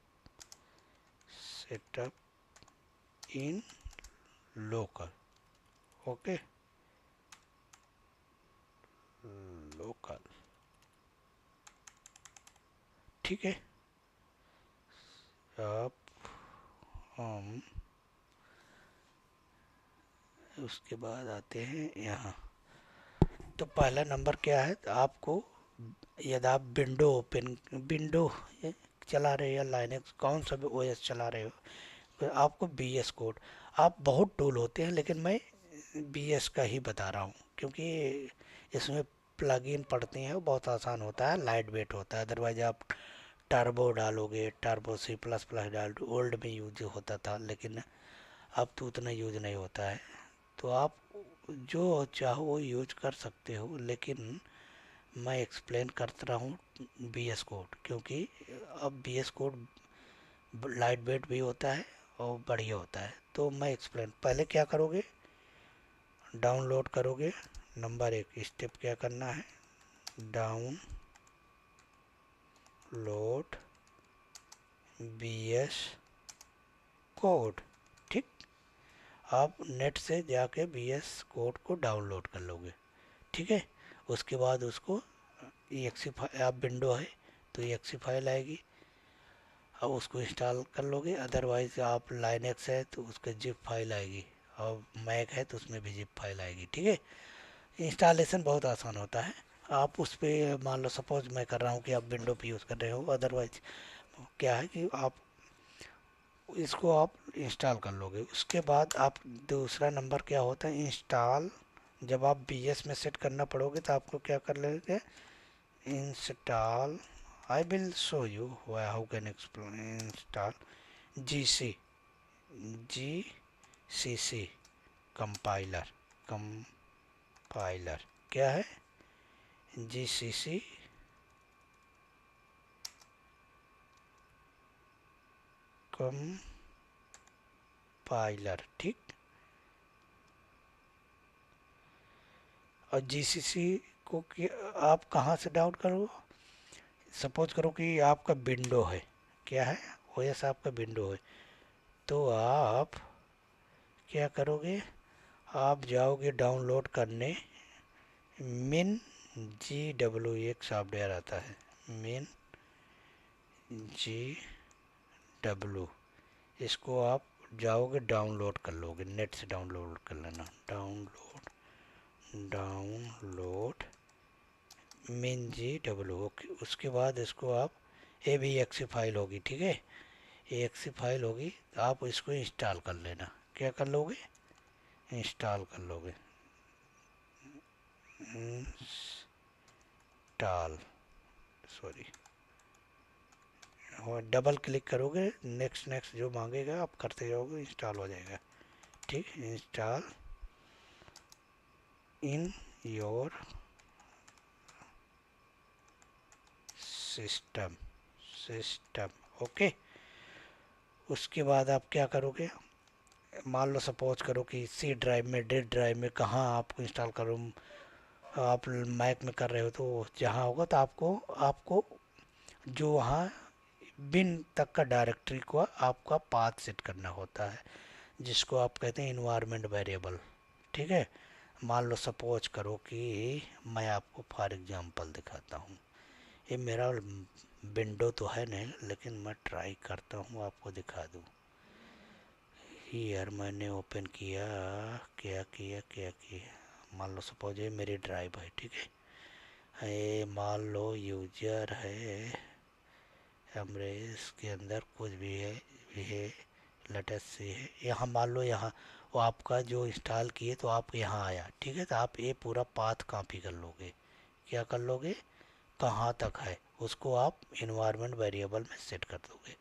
इन लोकल, ओके, लोकल, ठीक है। अब हम उसके बाद आते हैं यहाँ। तो पहला नंबर क्या है, आपको यदि आप विंडो चला रहे हो या लाइनक्स कौन सा भी ओएस चला रहे हो, तो आपको बीएस कोड, आप बहुत टूल होते हैं लेकिन मैं बीएस का ही बता रहा हूँ, क्योंकि इसमें प्लगइन पड़ते हैं, वो बहुत आसान होता है, लाइट वेट होता है। अदरवाइज आप टर्बो डालोगे, टर्बो C++ डाल, ओल्ड में यूज होता था लेकिन अब तो उतना यूज नहीं होता है। तो आप जो चाहो वो यूज कर सकते हो, लेकिन मैं एक्सप्लेन करता हूँ बीएस कोड, क्योंकि अब बीएस कोड लाइट वेट भी होता है और बढ़िया होता है। तो मैं एक्सप्लेन, पहले क्या करोगे, डाउनलोड करोगे। नंबर 1 स्टेप क्या करना है, डाउनलोड बीएस कोड, ठीक। आप नेट से जाके बीएस कोड को डाउनलोड कर लोगे, ठीक है। उसके बाद उसको EXE फाइल, आप विंडो है तो EXE फाइल आएगी, अब उसको इंस्टॉल कर लोगे। अदरवाइज आप लाइनक्स है तो उसका जिप फाइल आएगी, और मैक है तो उसमें भी जिप फाइल आएगी, ठीक है। इंस्टॉलेशन बहुत आसान होता है। आप उस पर मान लो, सपोज मैं कर रहा हूँ कि आप विंडो पे यूज़ कर रहे हो, अदरवाइज क्या है कि आप इसको आप इंस्टॉल कर लोगे। उसके बाद आप दूसरा नंबर क्या होता है, इंस्टॉल। जब आप BS में सेट करना पड़ोगे तो आपको क्या कर लेंगे, install, I will show you how can explain, install GCC compiler, compiler क्या है, GCC कंपाइलर, ठीक। और GCC को आप कहाँ से डाउनलोड करो, सपोज करो कि आपका विंडो है, क्या है, ओएस आपका विंडो है, तो आप क्या करोगे, आप जाओगे डाउनलोड करने, मिन GW एक सॉफ्टवेयर आता है, मिन GW, इसको आप जाओगे डाउनलोड कर लोगे, नेट से डाउनलोड कर लेना, डाउनलोड मिन GW, ओके। उसके बाद इसको आप, ये भी EXE फाइल होगी, ठीक है, EXE फाइल होगी, आप इसको इंस्टॉल कर लेना, क्या कर लोगे, इंस्टॉल कर लोगे, इंस्टॉल, सॉरी, और डबल क्लिक करोगे, नेक्स्ट नेक्स्ट जो मांगेगा आप करते जाओगे, इंस्टॉल हो जाएगा, ठीक। Install in your system, okay. उसके बाद आप क्या करोगे, मान लो सपोज करो कि C ड्राइव में, डेड ड्राइव में, कहाँ आपको इंस्टॉल करो, आप मैक में कर रहे हो तो जहाँ होगा, तो आपको आपको जो वहाँ बिन तक का डायरेक्टरी को आपका पाथ सेट करना होता है, जिसको आप कहते हैं इन्वायरमेंट वेरिएबल, ठीक है। मान लो सपोज करो कि मैं आपको फॉर एग्जांपल दिखाता हूँ, ये मेरा विंडो तो है नहीं, लेकिन मैं ट्राई करता हूँ आपको दिखा दूँ। यार मैंने ओपन किया, क्या किया, मान लो सपोज ये मेरी ड्राइव है, ठीक है, ये मान लो यूजर है, हमरे इसके अंदर कुछ भी है लेटेस्ट से है, यहाँ मान लो, यहाँ वो आपका जो इंस्टॉल किए तो आप यहाँ आया, ठीक है। तो आप ये पूरा पाथ कॉपी कर लोगे, क्या कर लोगे, कहाँ तक है उसको आप इन्वायरमेंट वेरिएबल में सेट कर दोगे,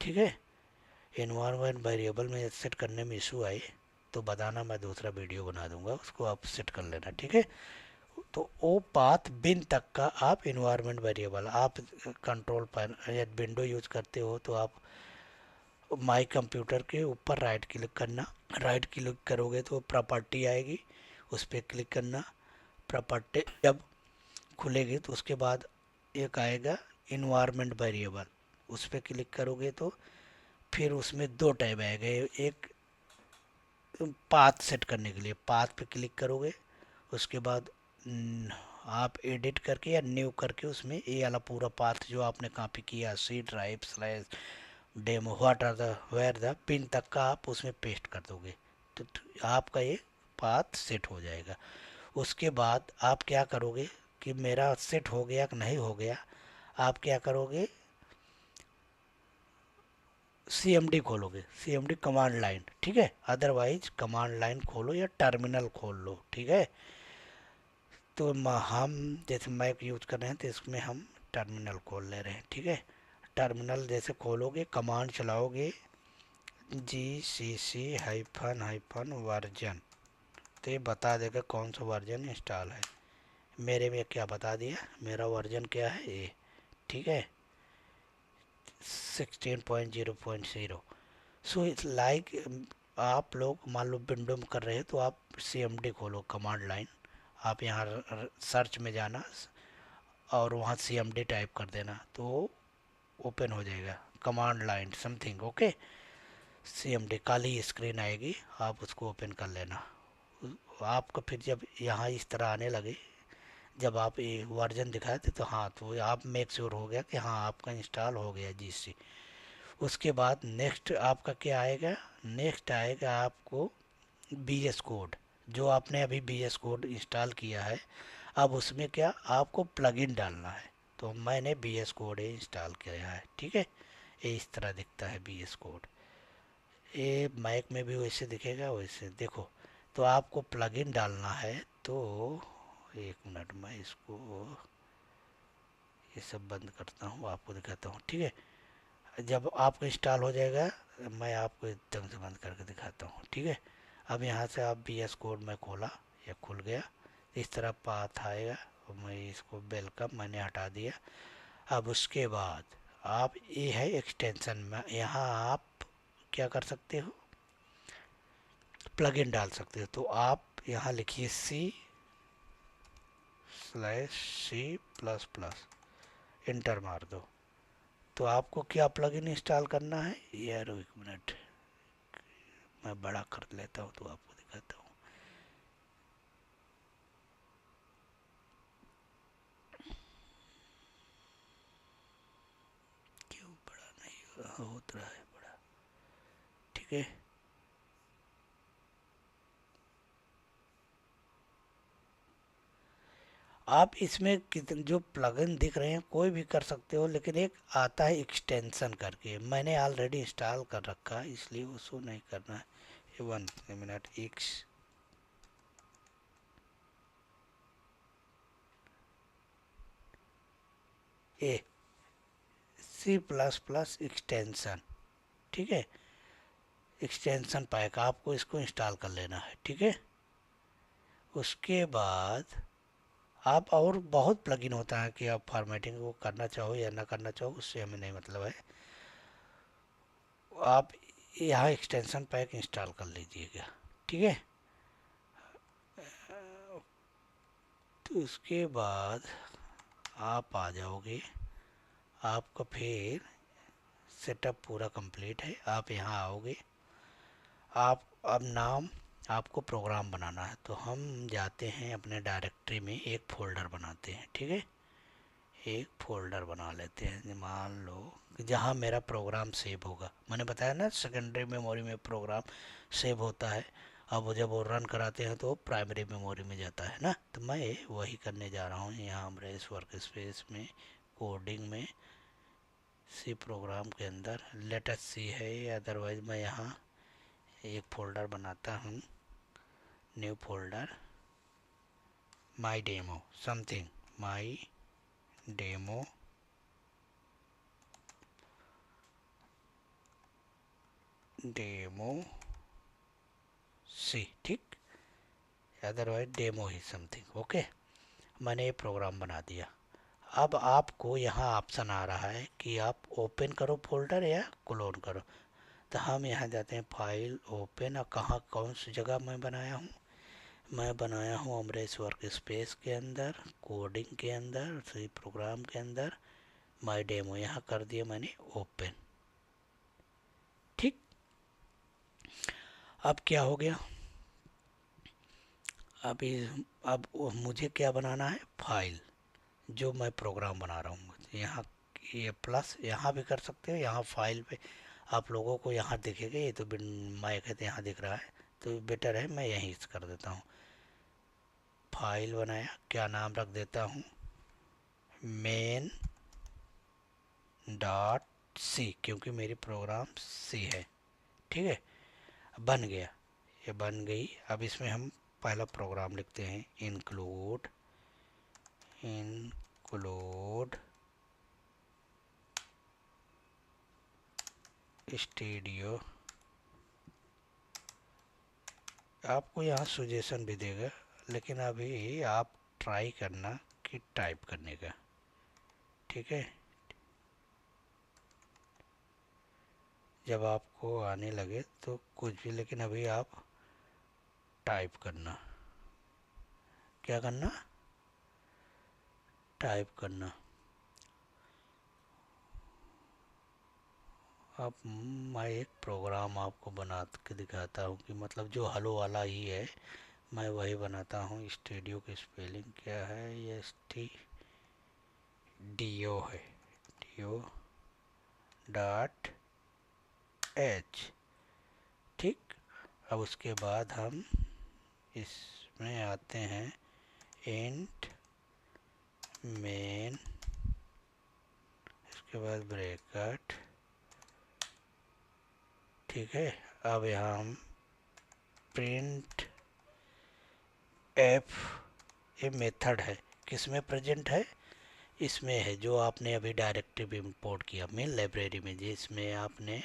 ठीक है। इन्वायरमेंट वेरिएबल में सेट करने में इशू आए तो बताना, मैं दूसरा वीडियो बना दूंगा, उसको आप सेट कर लेना, ठीक है। तो वो पाथ बिन तक का आप इन्वायरमेंट वेरिएबल, आप कंट्रोल पर या विंडो यूज करते हो तो आप माई कंप्यूटर के ऊपर राइट क्लिक करना, राइट क्लिक करोगे तो प्रॉपर्टी आएगी, उस पर क्लिक करना। प्रॉपर्टी जब खुलेगी तो उसके बाद एक आएगा इन्वायरमेंट वेरिएबल, उस पर क्लिक करोगे तो फिर उसमें दो टैब आएंगे। एक पाथ सेट करने के लिए पाथ पे क्लिक करोगे, उसके बाद आप एडिट करके या न्यू करके उसमें ये वाला पूरा पाथ जो आपने कॉपी किया, C drive slash demo what are the where the pin तक का आप उसमें पेस्ट कर दोगे तो आपका ये पाथ सेट हो जाएगा। उसके बाद आप क्या करोगे कि मेरा सेट हो गया कि नहीं हो गया, आप क्या करोगे, CMD खोलोगे, CMD कमांड लाइन, ठीक है। अदरवाइज कमांड लाइन खोलो या टर्मिनल खोल लो, ठीक है। तो हम जैसे मैक यूज कर रहे हैं तो इसमें हम टर्मिनल खोल ले रहे हैं, ठीक है। टर्मिनल जैसे खोलोगे कमांड चलाओगे GCC हाइफन हाइफन वर्जन, तो ये बता देगा कौन सा वर्जन इंस्टॉल है। मेरे में क्या बता दिया, मेरा वर्जन क्या है ये, ठीक है, 16.0.0। सो इट्स लाइक आप लोग मान लो विंडो में कर रहे हैं तो आप CMD खोलो कमांड लाइन, आप यहाँ सर्च में जाना और वहाँ CMD टाइप कर देना तो ओपन हो जाएगा command line something, okay. CMD काली स्क्रीन आएगी, आप उसको ओपन कर लेना। आपको फिर जब यहाँ इस तरह आने लगे, जब आप ये वर्जन दिखाए थे तो हाँ, तो आप मेक श्योर हो गया कि हाँ आपका इंस्टॉल हो गया GC। उसके बाद नेक्स्ट आपका क्या आएगा, नेक्स्ट आएगा आपको BS कोड, जो आपने अभी BS कोड इंस्टॉल किया है, अब उसमें क्या आपको प्लगइन डालना है। तो मैंने BS कोड इंस्टॉल किया है, ठीक है। ये इस तरह दिखता है BS कोड, ये मैक में भी वैसे दिखेगा, वैसे देखो। तो आपको प्लगइन डालना है, तो एक मिनट मैं इसको ये सब बंद करता हूँ, आपको दिखाता हूँ, ठीक है। जब आपको इंस्टॉल हो जाएगा मैं आपको एकदम से बंद करके दिखाता हूँ, ठीक है। अब यहाँ से आप BS कोड में खोला, या खुल गया, इस तरह पाथ आएगा, और मैं इसको वेलकम मैंने हटा दिया। अब उसके बाद आप ये है एक्सटेंशन में, यहाँ आप क्या कर सकते हो, प्लगइन डाल सकते हो। तो आप यहाँ लिखिए C/C++, इंटर मार दो। तो आपको क्या प्लगइन इंस्टॉल करना है यार, एक मिनट मैं बड़ा कर लेता हूँ तो आपको दिखाता हूँ। क्यों बड़ा नहीं होता है बड़ा, ठीक है। आप इसमें कितने जो प्लगइन दिख रहे हैं कोई भी कर सकते हो, लेकिन एक आता है एक्सटेंशन करके, मैंने ऑलरेडी इंस्टॉल कर रखा है इसलिए उसको नहीं करना है। 1 मिनट एक्स ए C++ एक्सटेंशन, ठीक है। एक्सटेंशन पैक आपको इसको इंस्टॉल कर लेना है, ठीक है। उसके बाद आप, और बहुत प्लगइन होता है कि आप फॉर्मेटिंग को करना चाहो या ना करना चाहो, उससे हमें नहीं मतलब है। आप यहाँ एक्सटेंशन पैक इंस्टॉल कर लीजिएगा, ठीक है। तो उसके बाद आप आ जाओगे, आपका फिर सेटअप पूरा कंप्लीट है, आप यहाँ आओगे। आप अब नाम आपको प्रोग्राम बनाना है, तो हम जाते हैं अपने डायरेक्टरी में, एक फ़ोल्डर बनाते हैं, ठीक है। एक फ़ोल्डर बना लेते हैं, मान लो कि जहाँ मेरा प्रोग्राम सेव होगा। मैंने बताया ना सेकेंडरी मेमोरी में प्रोग्राम सेव होता है, अब वो जब वो रन कराते हैं तो प्राइमरी मेमोरी में जाता है ना, तो मैं वही करने जा रहा हूँ यहाँ हमारे इस वर्क स्पेस में, कोडिंग में, सी प्रोग्राम के अंदर लेटेस्ट सी है। अदरवाइज मैं यहाँ एक फ़ोल्डर बनाता हूँ, न्यू फोल्डर, माई डेमो समथिंग, माई डेमो डेमो सी, ठीक, अदरवाइज डेमो ही समथिंग। ओके, मैंने ये प्रोग्राम बना दिया। अब आपको यहाँ ऑप्शन आ रहा है कि आप ओपन करो फोल्डर या क्लोन करो। तो हम यहाँ जाते हैं फाइल, ओपन, और कहाँ कौन सी जगह मैं बनाया हूँ, मैं बनाया हूँ अमरेश वर्क स्पेस के अंदर, कोडिंग के अंदर, सी प्रोग्राम के अंदर, माई डेमो यहाँ कर दिया मैंने ओपन। ठीक, अब क्या हो गया, अभी अब मुझे क्या बनाना है, फाइल, जो मैं प्रोग्राम बना रहा हूँ यहाँ, ये प्लस यहाँ भी कर सकते हो, यहाँ फाइल पे आप लोगों को यहाँ दिखेगा, ये तो मैं कहते यहाँ दिख रहा है, तो बेटर है मैं यहीं से कर देता हूँ। फाइल बनाया, क्या नाम रख देता हूँ, मेन डॉट सी, क्योंकि मेरी प्रोग्राम सी है। ठीक है, बन गया, ये बन गई। अब इसमें हम पहला प्रोग्राम लिखते हैं, इंक्लूड स्टूडियो। आपको यहाँ सजेशन भी देगा, लेकिन अभी आप ट्राई करना कि टाइप करने का। ठीक है, जब आपको आने लगे तो कुछ भी, लेकिन अभी आप टाइप करना, क्या करना, टाइप करना। अब मैं एक प्रोग्राम आपको बना के दिखाता हूँ कि मतलब जो हलो वाला ही है, मैं वही बनाता हूँ। स्टूडियो की स्पेलिंग क्या है, STUDIO है, DO.H। ठीक, अब उसके बाद हम इसमें आते हैं, इंट मेन, इसके बाद ब्रैकेट। ठीक है, अब यहाँ हम प्रिंट एफ, ये मेथड है, किस में प्रेजेंट है, इसमें है जो आपने अभी डायरेक्टरी इंपोर्ट किया मेन लाइब्रेरी में, जिसमें आपने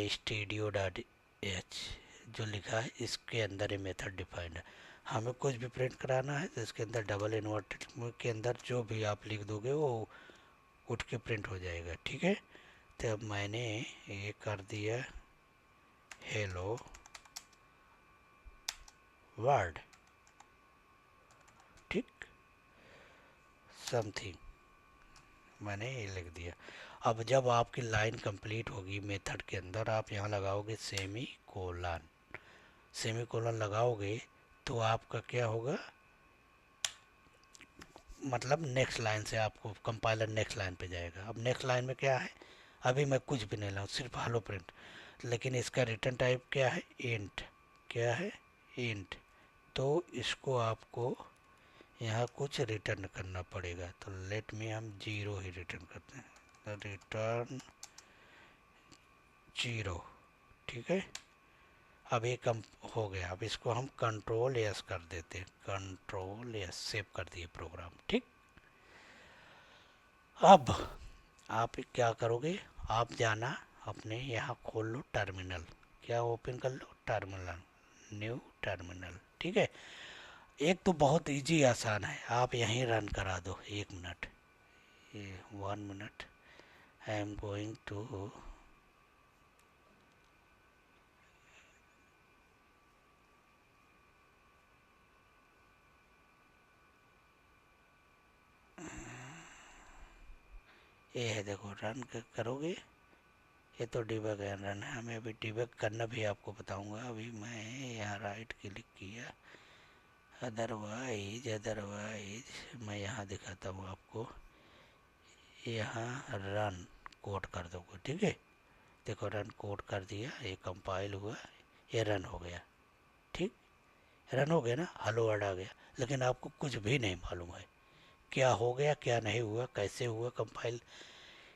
STUDIO.H जो लिखा है, इसके अंदर ये मेथड डिफाइंड है। हमें कुछ भी प्रिंट कराना है तो इसके अंदर डबल इन्वर्टेड के अंदर जो भी आप लिख दोगे वो उठ के प्रिंट हो जाएगा। ठीक है, तो अब मैंने ये कर दिया हेलो वर्ल्ड, ठीक, समथिंग, मैंने ये लिख दिया। अब जब आपकी लाइन कंप्लीट होगी मेथड के अंदर, आप यहाँ लगाओगे सेमी कोलन, सेमी कोलन लगाओगे तो आपका क्या होगा, मतलब नेक्स्ट लाइन से आपको कंपाइलर नेक्स्ट लाइन पे जाएगा। अब नेक्स्ट लाइन में क्या है, अभी मैं कुछ भी नहीं लाऊँ, सिर्फ हेलो प्रिंट, लेकिन इसका रिटर्न टाइप क्या है, इंट, क्या है, इंट, तो इसको आपको यहाँ कुछ रिटर्न करना पड़ेगा। तो लेट में हम 0 ही रिटर्न करते हैं, रिटर्न 0। ठीक है, अब ये कम हो गया, अब इसको हम कंट्रोल एस कर देते हैं, कंट्रोल एस, सेव कर दिए प्रोग्राम। ठीक, अब आप क्या करोगे, आप जाना अपने यहाँ खोल लो टर्मिनल, क्या ओपन कर लो, टर्मिनल, न्यू टर्मिनल। ठीक है, एक तो बहुत इजी आसान है, आप यहीं रन करा दो, 1 मिनट, ये 1 minute, I am going to, ये है देखो, रन करोगे, ये तो डिबग एंड रन है, हमें अभी डिबग करना भी आपको बताऊंगा। अभी मैं यहाँ राइट क्लिक किया, अदरवाइज मैं यहाँ दिखाता हूँ आपको, यहाँ रन कोड कर दोगे। ठीक है, देखो रन कोड कर दिया, ये कंपाइल हुआ, ये रन हो गया। ठीक, रन हो गया ना, हेलो वर्ड आ गया, लेकिन आपको कुछ भी नहीं मालूम है क्या हो गया, क्या नहीं हुआ, कैसे हुआ कंपाइल,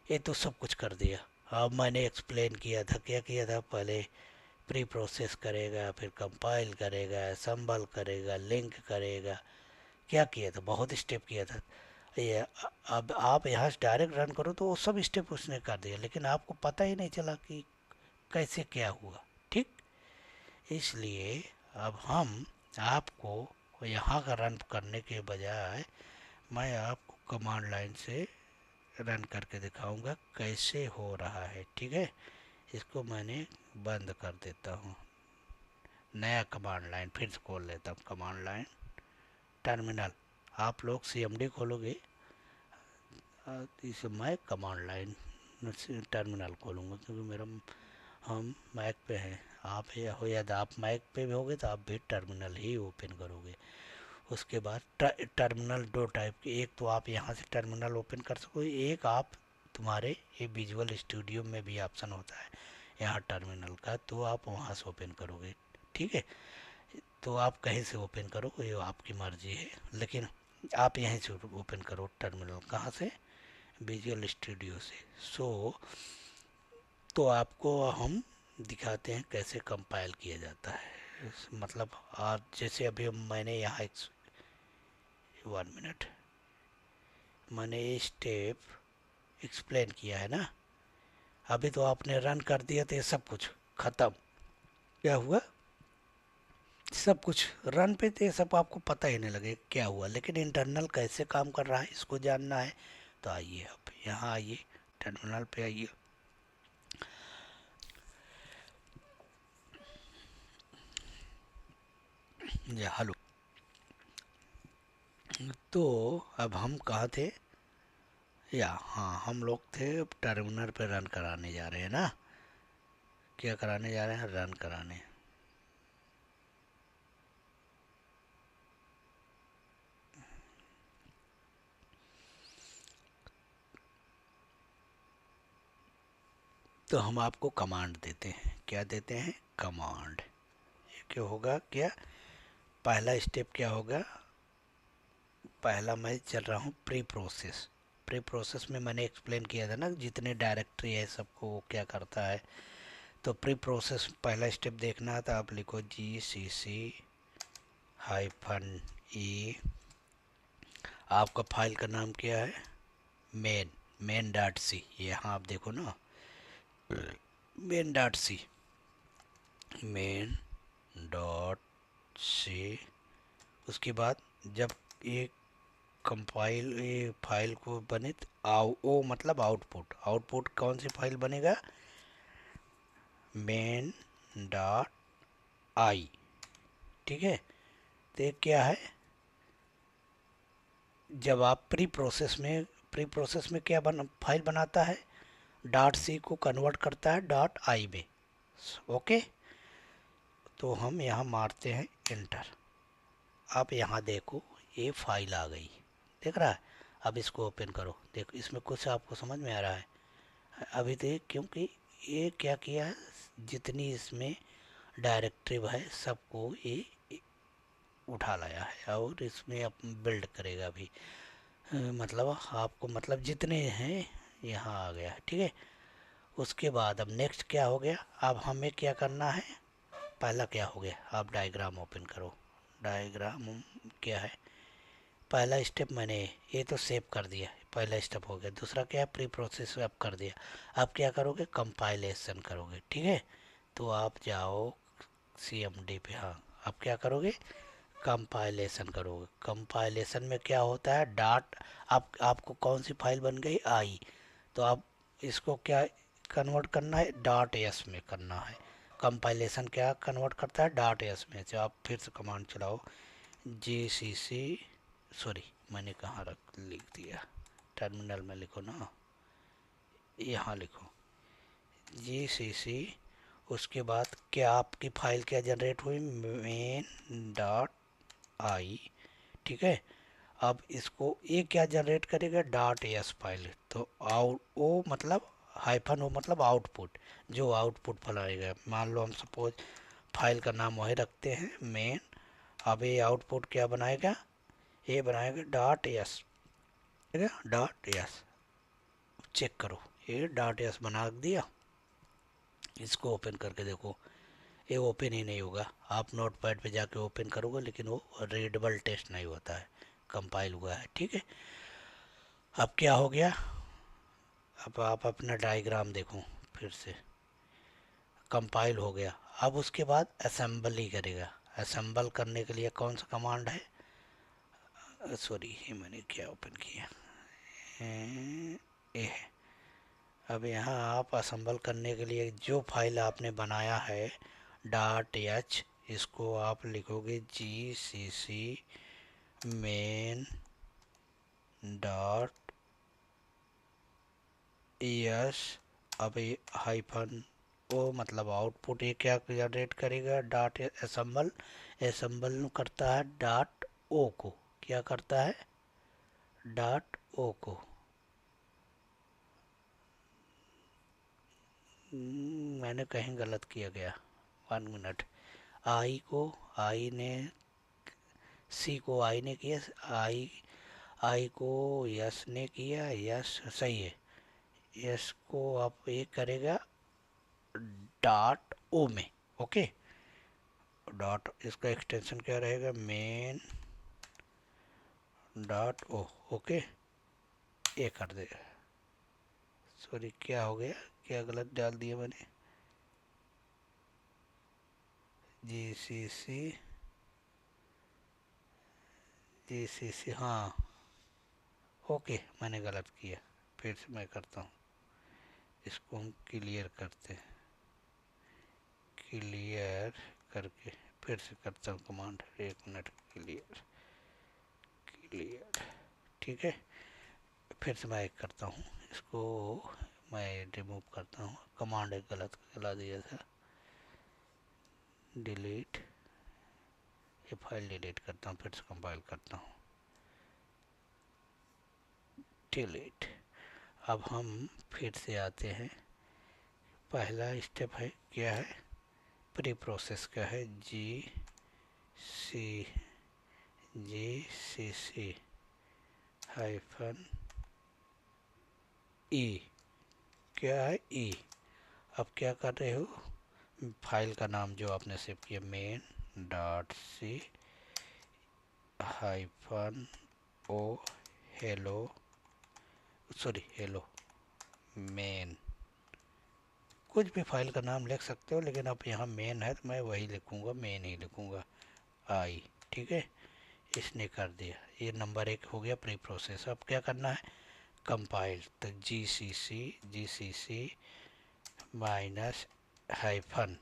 ये तो सब कुछ कर दिया। अब मैंने एक्सप्लेन किया था, क्या किया था, पहले प्री प्रोसेस करेगा, फिर कंपाइल करेगा, संबल करेगा, लिंक करेगा, क्या किया था, बहुत स्टेप किया था ये। अब आप यहाँ से डायरेक्ट रन करो तो वो सब स्टेप उसने कर दिया, लेकिन आपको पता ही नहीं चला कि कैसे क्या हुआ, ठीक। इसलिए अब हम आपको यहाँ का रन करने के बजाय मैं आपको कमांड लाइन से रन करके दिखाऊंगा कैसे हो रहा है, ठीक है। इसको मैंने बंद कर देता हूँ, नया कमांड लाइन फिर से खोल लेता हूँ। कमांड लाइन टर्मिनल, आप लोग CMD खोलोगे, इसे मैं कमांड लाइन टर्मिनल खोलूँगा क्योंकि मेरा हम मैक पे हैं। आप हो या आप मैक पे भी होगे तो आप भी टर्मिनल ही ओपन करोगे। उसके बाद टर्मिनल दो टाइप के, एक तो आप यहाँ से टर्मिनल ओपन कर सकोगे, एक आप तुम्हारे ये विजुअल स्टूडियो में भी ऑप्शन होता है यहाँ टर्मिनल का, तो आप वहाँ से ओपन करोगे, ठीक है। तो आप कहीं से ओपन करो ये आपकी मर्जी है, लेकिन आप यहीं से ओपन करो टर्मिनल, कहाँ से, विजुअल स्टूडियो से। तो आपको हम दिखाते हैं कैसे कंपाइल किया जाता है। मतलब आप जैसे अभी मैंने यहाँ 1 मिनट मैंने ये स्टेप एक्सप्लेन किया है ना, अभी तो आपने रन कर दिया तो ये सब कुछ ख़त्म। क्या हुआ, सब कुछ रन पे थे, सब आपको पता ही नहीं लगे क्या हुआ, लेकिन इंटरनल कैसे काम कर रहा है इसको जानना है। तो आइए अब यहाँ आइए, टर्मिनल पे आइए। हेलो, तो अब हम कहाँ थे, या हाँ हम लोग थे टर्मिनल पे रन कराने जा रहे हैं ना, क्या कराने जा रहे हैं, रन कराने। तो हम आपको कमांड देते हैं, क्या देते हैं, कमांड। ये क्या होगा, क्या पहला स्टेप क्या होगा, पहला मैं चल रहा हूँ प्री प्रोसेस। प्री प्रोसेस में मैंने एक्सप्लेन किया था ना जितने डायरेक्टरी है सबको वो क्या करता है। तो प्री प्रोसेस पहला स्टेप देखना है तो आप लिखो GCC-E, आपका फाइल का नाम क्या है, main.c, यहाँ आप देखो ना main.c, main.c। उसके बाद जब ये कंपाइल ये फाइल को बने तो ओ मतलब आउटपुट, आउटपुट कौन सी फाइल बनेगा, main.i, ठीक है। तो ये क्या है, जब आप प्री प्रोसेस में क्या फाइल बनाता है, .c को कन्वर्ट करता है .i में, ओके। तो हम यहाँ मारते हैं इंटर, आप यहाँ देखो ये फाइल आ गई, देख रहा है। अब इसको ओपन करो, देखो इसमें कुछ आपको समझ में आ रहा है अभी तो, क्योंकि ये क्या किया है, जितनी इसमें डायरेक्टरी है सबको ये उठा लाया है और इसमें अब बिल्ड करेगा भी। मतलब आपको मतलब जितने हैं यहाँ आ गया, ठीक है। उसके बाद अब नेक्स्ट क्या हो गया, अब हमें क्या करना है, पहला क्या हो गया, आप डायग्राम ओपन करो। डायग्राम क्या है, पहला स्टेप मैंने ये तो सेव कर दिया, पहला स्टेप हो गया। दूसरा क्या है, प्री प्रोसेस अब कर दिया। अब क्या करोगे, कंपाइलेशन करोगे, ठीक है। तो आप जाओ CMD पे, हाँ अब क्या करोगे, कंपाइलेशन करोगे। कंपाइलेशन में क्या होता है, डाट आपको कौन सी फाइल बन गई, आई, तो आप इसको क्या कन्वर्ट करना है, .s में करना है। कंपाइलेशन क्या कन्वर्ट करता है, .s में। जो आप फिर से कमांड चलाओ, GCC, सॉरी मैंने कहाँ रख लिख दिया, टर्मिनल में लिखो ना, यहाँ लिखो GCC। उसके बाद क्या आपकी फाइल क्या जनरेट हुई, main.i, ठीक है। अब इसको ये क्या जनरेट करेगा, .s फाइल, तो आउट ओ मतलब हाइफन ओ मतलब आउटपुट, जो आउटपुट फैलाएगा। मान लो हम सपोज फाइल का नाम वही रखते हैं मेन, अब ये आउटपुट क्या बनाएगा, ये बनाएगा .s, .s, चेक करो ये .s बना दिया। इसको ओपन करके देखो, ये ओपन ही नहीं होगा। आप नोटपैड पे जाके ओपन करोगे लेकिन वो रीडेबल टेस्ट नहीं होता है, कंपाइल हुआ है, ठीक है। अब क्या हो गया, अब आप अपना डायग्राम देखो फिर से, कंपाइल हो गया। अब उसके बाद असेंबल ही करेगा। असेंबल करने के लिए कौन सा कमांड है, सॉरी ये मैंने क्या ओपन किया, ये है। अब यहाँ आप असेंबल करने के लिए जो फाइल आपने बनाया है डॉट एच, इसको आप लिखोगे जी सी सी मेन डॉट एस। अब ये हाइफन ओ मतलब आउटपुट ये क्या जनरेट करेगा, डॉट असेंबल। असेंबल करता है डॉट ओ को, क्या करता है, डॉट ओ को। मैंने कहीं गलत किया गया, 1 मिनट। आई को आई ने, सी को आई ने किया, आई आई को यस ने किया, यस सही है। यस को आप ये करेगा डॉट ओ में, ओके। डॉट इसका एक्सटेंशन क्या रहेगा, मेन डॉट ओ, ओके। ये कर देगा। सॉरी क्या हो गया, क्या गलत डाल दिया मैंने, जी सी सी, जी सी सी, हाँ ओके मैंने गलत किया। फिर से मैं करता हूँ, इसको हम क्लियर करते हैं, क्लियर करके फिर से करता हूँ कमांड, 1 मिनट, क्लियर क्लियर, ठीक है। फिर से मैं एक करता हूँ, इसको मैं रिमूव करता हूँ, कमांड एक गलत चला दिया था, डिलीट, ये फाइल डिलीट करता हूँ, फिर से कंपाइल करता हूँ, डिलीट। अब हम फिर से आते हैं, पहला स्टेप है क्या है, प्री प्रोसेस का है, जी सी जी सी सी हाइफन ई, क्या है ई। अब क्या कर रहे हो, फाइल का नाम जो आपने सेव किया, मेन डॉट सी हाइफन ओ हेलो, सॉरी हेलो मेन, कुछ भी फाइल का नाम लिख सकते हो, लेकिन अब यहाँ मेन है तो मैं वही लिखूँगा, मेन ही लिखूँगा, आई, ठीक है। इसने कर दिया, ये नंबर 1 हो गया प्री प्रोसेस। अब क्या करना है, कंपाइल, तो जी सी सी माइनस हाइफन,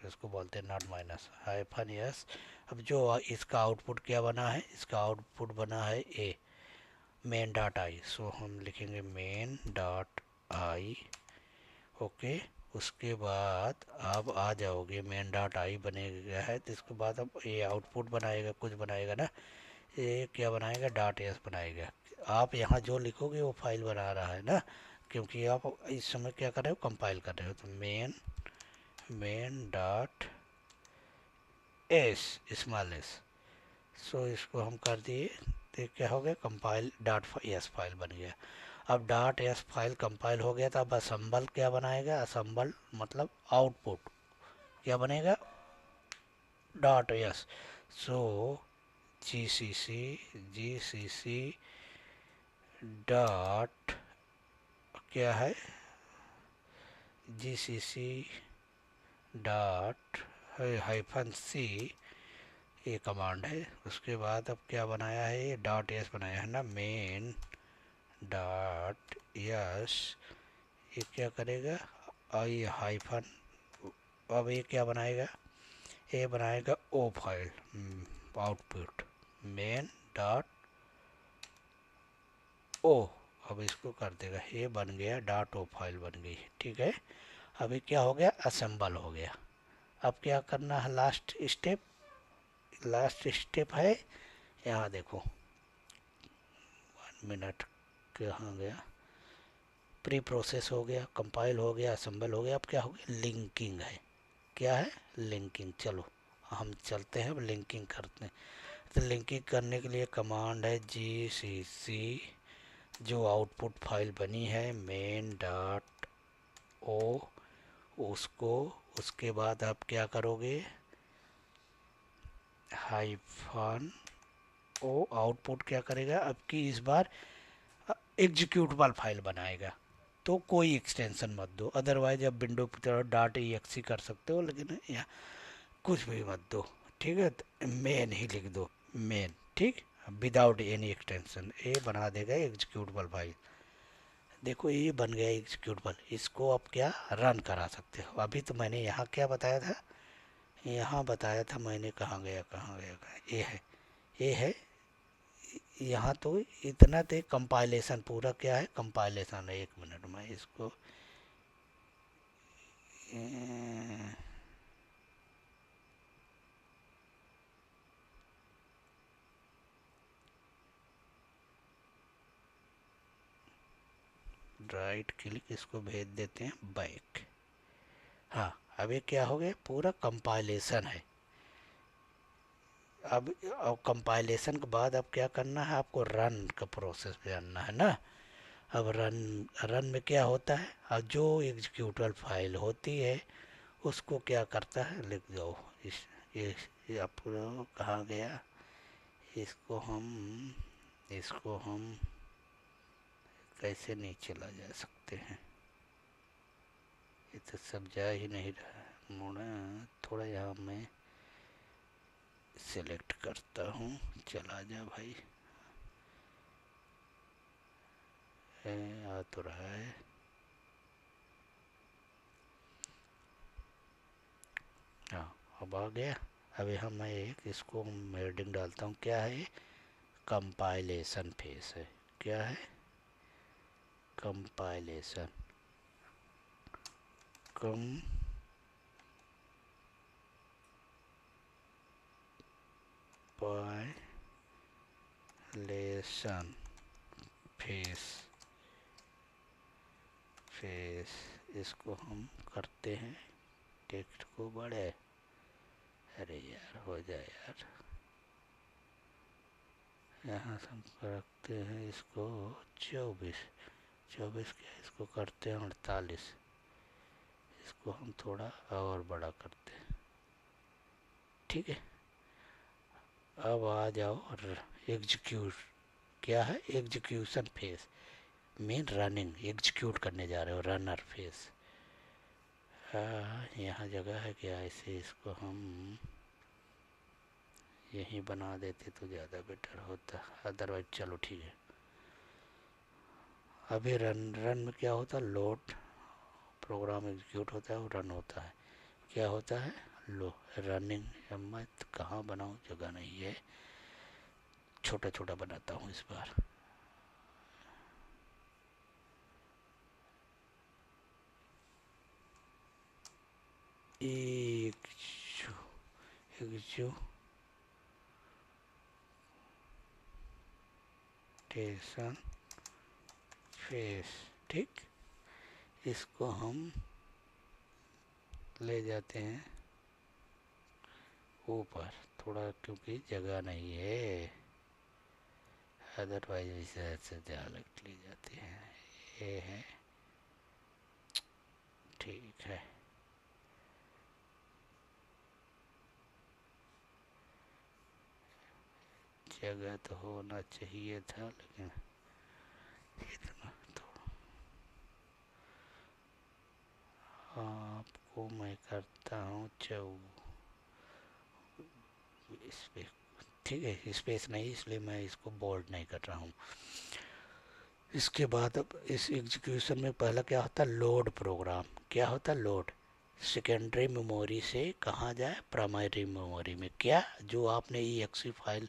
इसको बोलते हैं नॉट माइनस, हाइफन यस। अब जो इसका आउटपुट क्या बना है, इसका आउटपुट बना है ए, मेन डॉट आई, सो हम लिखेंगे मेन डॉट आई, ओके। उसके बाद अब आ जाओगे, मेन डॉट आई बनेगा है, तो इसके बाद अब ये आउटपुट बनाएगा, कुछ बनाएगा ना, ये क्या बनाएगा, डॉट एस बनाएगा। आप यहाँ जो लिखोगे वो फाइल बना रहा है ना, क्योंकि आप इस समय क्या कर रहे हो, कंपाइल कर रहे हो, तो main dot S small S, so इसको हम कर दिए, तो क्या हो गया, कंपाइल डॉट एस फाइल बन गया। अब डॉट एस फाइल कंपाइल हो गया, तो अब असम्बल क्या बनाएगा, असम्बल मतलब आउटपुट क्या बनेगा, डॉट एस, सो जी सी सी डॉट क्या है, जी सी सी डॉट हाइफन सी, ये कमांड है। उसके बाद अब क्या बनाया है, ये डॉट एस बनाया है ना, मेन डॉट एस, ये क्या करेगा, आई हाइफन, अब ये क्या बनाएगा, ये बनाएगा O file, output main dot O, अब इसको कर देगा, ये बन गया डॉट ओ फाइल बन गई, ठीक है। अभी क्या हो गया, असेंबल हो गया। अब क्या करना है, लास्ट स्टेप, लास्ट स्टेप है, यहाँ देखो, 1 मिनट, कहाँ गया, प्री प्रोसेस हो गया, कंपाइल हो गया, असेंबल हो गया। अब क्या हो गया, लिंकिंग है, क्या है, लिंकिंग। चलो हम चलते हैं, अब लिंकिंग करते हैं। तो लिंकिंग करने के लिए कमांड है जी सी सी, जो आउटपुट फाइल बनी है मेन डॉट ओ, उसको, उसके बाद आप क्या करोगे, हाइफन ओ, आउटपुट क्या करेगा, अब की इस बार एग्जीक्यूटेबल फाइल बनाएगा। तो कोई एक्सटेंशन मत दो, अदरवाइज आप विंडो की तरह डॉट ई कर सकते हो, लेकिन यहाँ कुछ भी मत दो। ठीक है, मेन ही लिख दो, मेन। ठीक, विदाउट एनी एक्सटेंशन, ये बना देगा एग्जीक्यूटेबल फाइल। देखो ये बन गया एग्जीक्यूटेबल, इसको आप क्या रन करा सकते हो। अभी तो मैंने यहाँ क्या बताया था, यहाँ बताया था मैंने, कहाँ गया कहाँ गया कहाँ, ये है, ये है। यहाँ तो इतना तो कंपाइलेशन, पूरा क्या है, कंपाइलेशन है। एक मिनट में इसको राइट क्लिक, इसको भेज देते हैं बैक। हाँ, अब ये क्या हो गया, पूरा कंपाइलेशन है। अब कंपाइलेशन के बाद अब क्या करना है, आपको रन का प्रोसेस पे आना है ना। अब रन, रन में क्या होता है, अब जो एग्जीक्यूटेबल फाइल होती है उसको क्या करता है, लिख दो। इस ये आप कहाँ गया, इसको हम कैसे नीचे ला जा सकते हैं, ये तो सब जा ही नहीं रहा। मुड़ा थोड़ा, यहाँ मैं सिलेक्ट करता हूँ, चला जा भाई। आ तो रहा है, हाँ अब आ गया। अब यहाँ मैं एक इसको हेडिंग डालता हूँ, क्या है, कंपाइलेशन फेस है। क्या है, कंपाइलेशन, कंपाइलेशन फेस, फेस इसको हम करते हैं टेक्स्ट को बड़े। अरे यार हो जाए यार, यहाँ से हम रखते हैं इसको 24, 24 क्या, इसको करते हैं 48, इसको हम थोड़ा और बड़ा करते हैं। ठीक है, अब आ जाओ एग्जीक्यूट, क्या है, execution face, main running, execute करने जा रहे हो, रनर फेस। यहाँ जगह है क्या, ऐसे इसको हम यहीं बना देते तो ज़्यादा बेटर होता, अदरवाइज चलो ठीक है। अभी रन में क्या होता है, लोड, प्रोग्राम एग्जीक्यूट होता है और रन होता है। क्या होता है, लो रनिंग। मैं कहाँ बनाऊँ, जगह नहीं है, छोटा छोटा बनाता हूँ इस बार। एग्जीक्यूटेशन फेस, ठीक, इसको हम ले जाते हैं ऊपर थोड़ा, क्योंकि जगह नहीं है, अदरवाइज इसे ऐसे डायरेक्ट ली जाती है। ये है, ठीक है। जगह तो होना चाहिए था, लेकिन इतना तो आपको मैं करता हूँ इस पे, ठीक है, स्पेस नहीं, इसलिए मैं इसको बोल्ड नहीं कर रहा हूँ। इसके बाद अब इस एग्जीक्यूशन में पहला क्या होता है, लोड प्रोग्राम। क्या होता है, लोड, सेकेंडरी मेमोरी से कहाँ जाए, प्राइमरी मेमोरी में। क्या, जो आपने ई फाइल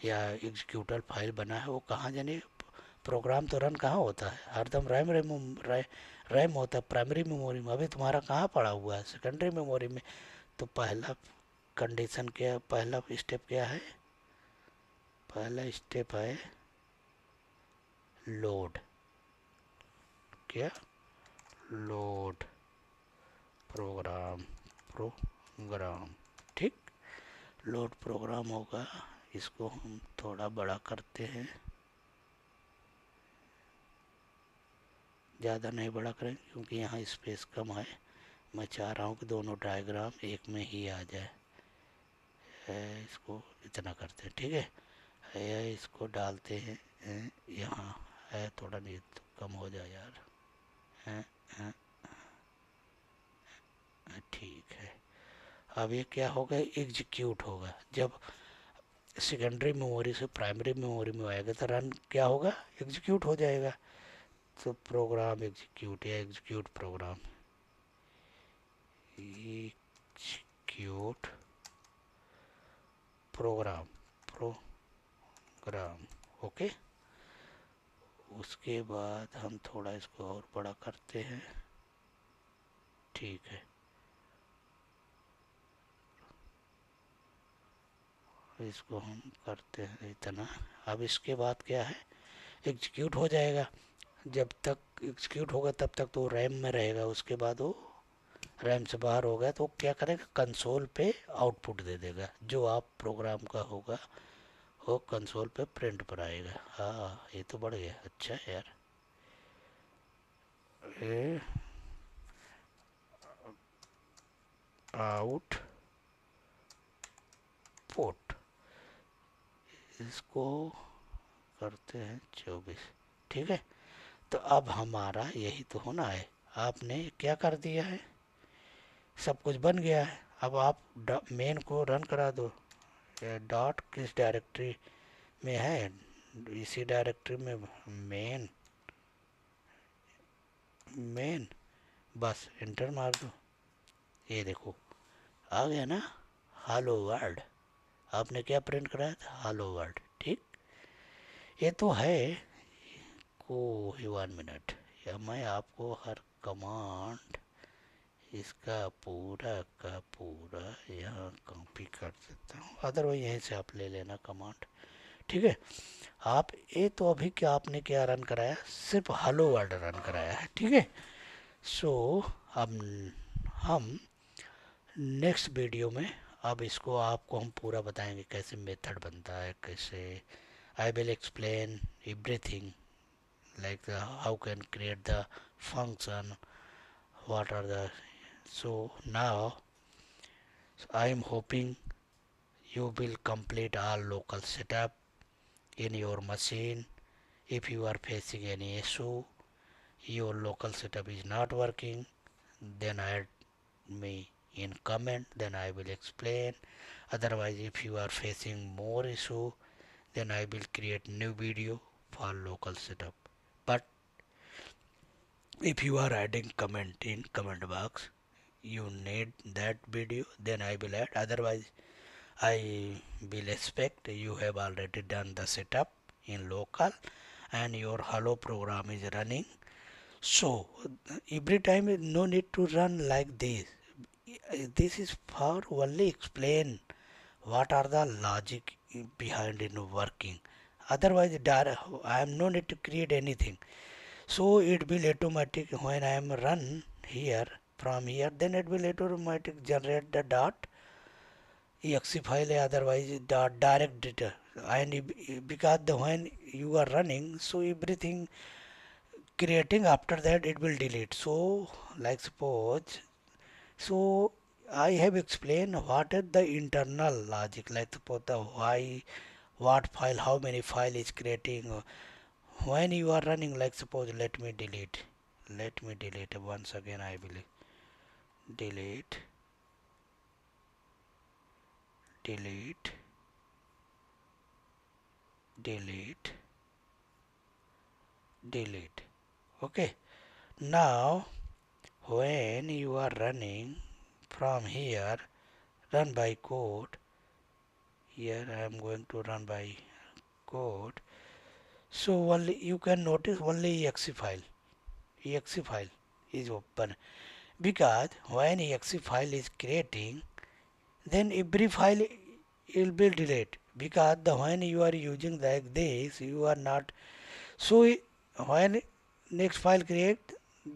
या एग्जीक्यूटर फाइल बना है वो कहाँ जाने, प्रोग्राम तो रन कहाँ होता है, हरदम रैम होता है प्राइमरी मेमोरी में। अभी तुम्हारा कहाँ पड़ा हुआ है, सेकेंडरी मेमोरी में। तो पहला कंडीशन क्या, पहला स्टेप क्या है, पहला स्टेप है लोड। क्या, लोड प्रोग्राम, प्रोग्राम, ठीक, लोड प्रोग्राम होगा। इसको हम थोड़ा बड़ा करते हैं, ज़्यादा नहीं बड़ा करें क्योंकि यहाँ स्पेस कम है। मैं चाह रहा हूँ कि दोनों डायग्राम एक में ही आ जाए। इसको इतना करते हैं, ठीक है, इसको डालते हैं यहाँ, है थोड़ा नहीं तो कम हो जाए यार, हाँ, हाँ, ठीक है। अब ये क्या होगा, एग्जीक्यूट होगा। जब सेकेंडरी मेमोरी से प्राइमरी मेमोरी में आएगा तो रन क्या होगा, एग्जीक्यूट हो जाएगा। तो प्रोग्राम एग्जीक्यूट या execute program, execute program, program, okay. उसके बाद हम थोड़ा इसको और बड़ा करते हैं, ठीक है। इसको हम करते हैं इतना। अब इसके बाद क्या है, एग्जीक्यूट हो जाएगा। जब तक एग्जीक्यूट होगा तब तक तो रैम में रहेगा, उसके बाद वो रैम से बाहर हो गया तो क्या करेगा, कंसोल पे आउटपुट दे देगा। जो आप प्रोग्राम का होगा वो कंसोल पे प्रिंट पर आएगा। हाँ, ये तो बढ़ गया, अच्छा है यार। ए, आउटपुट, इसको करते हैं 24, ठीक है। तो अब हमारा यही तो होना है। आपने क्या कर दिया है, सब कुछ बन गया है। अब आप मेन को रन करा दो। डॉट किस डायरेक्टरी में है, इसी डायरेक्टरी में मेन, मेन, बस इंटर मार दो। ये देखो आ गया ना, हेलो वर्ल्ड। आपने क्या प्रिंट कराया था, हेलो वर्ल्ड, ठीक। ये तो है। को 1 मिनट, या मैं आपको हर कमांड इसका पूरा का पूरा यहाँ कॉपी कर देता हूँ, अदरवाइज यहीं से आप ले लेना कमांड, ठीक है। आप ये तो अभी क्या आपने क्या रन कराया, सिर्फ हेलो वर्ल्ड रन कराया है, ठीक है। सो अब हम नेक्स्ट वीडियो में अब इसको आपको हम पूरा बताएंगे कैसे मेथड बनता है, कैसे आई will explain everything, like how can create the function, what are the, so now I am hoping you will complete all local setup in your machine. If you are facing any issue, your local setup is not working, then add me in comment, then I will explain. Otherwise, if you are facing more issue, then I will create new video for local setup. But if you are adding comment in comment box, you need that video, then I will add. Otherwise, I will expect you have already done the setup in local and your hello program is running. So every time no need to run like this. This is for only explain what are the logic behind in working. Otherwise, I am no need to create anything. So it will automatic when I am run here from here, then it will automatic generate the dot exe file, otherwise the direct data. And because the when you are running, so everything creating after that it will delete. So like suppose, so I have explained what is the internal logic, like suppose the why, what file, how many file is creating when you are running. Like suppose let me delete once again. I will delete, delete, delete, delete, okay. Now when you are running from here, run by code, here I am going to run by code. So only you can notice only exe file is open, because when exe file is creating, then every file will be deleted, because the when you are using like this you are not. So when next file create,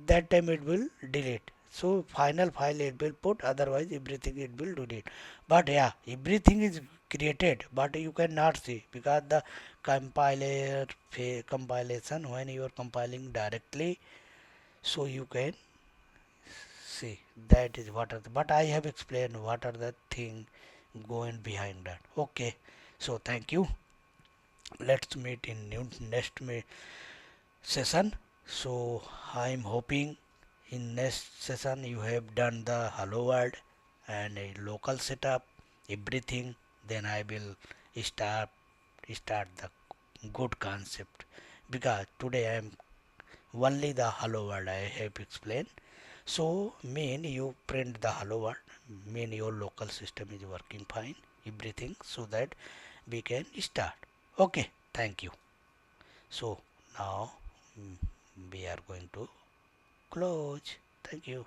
that time it will delete. So final file it will put, otherwise everything it will delete. But yeah, everything is created, but you cannot see because the compiler compilation, when you are compiling directly, so you can see that is what are the, but I have explained what are the thing going behind that. Okay, so thank you. Let's meet in new next session. So I'm hoping in next session you have done the hello world and a local setup, everything. Then I will start the good concept, because today I am only the hello world I have explained. So mean you print the hello world, mean your local system is working fine, everything, so that we can start. Okay, thank you. So now we are going to close. Thank you.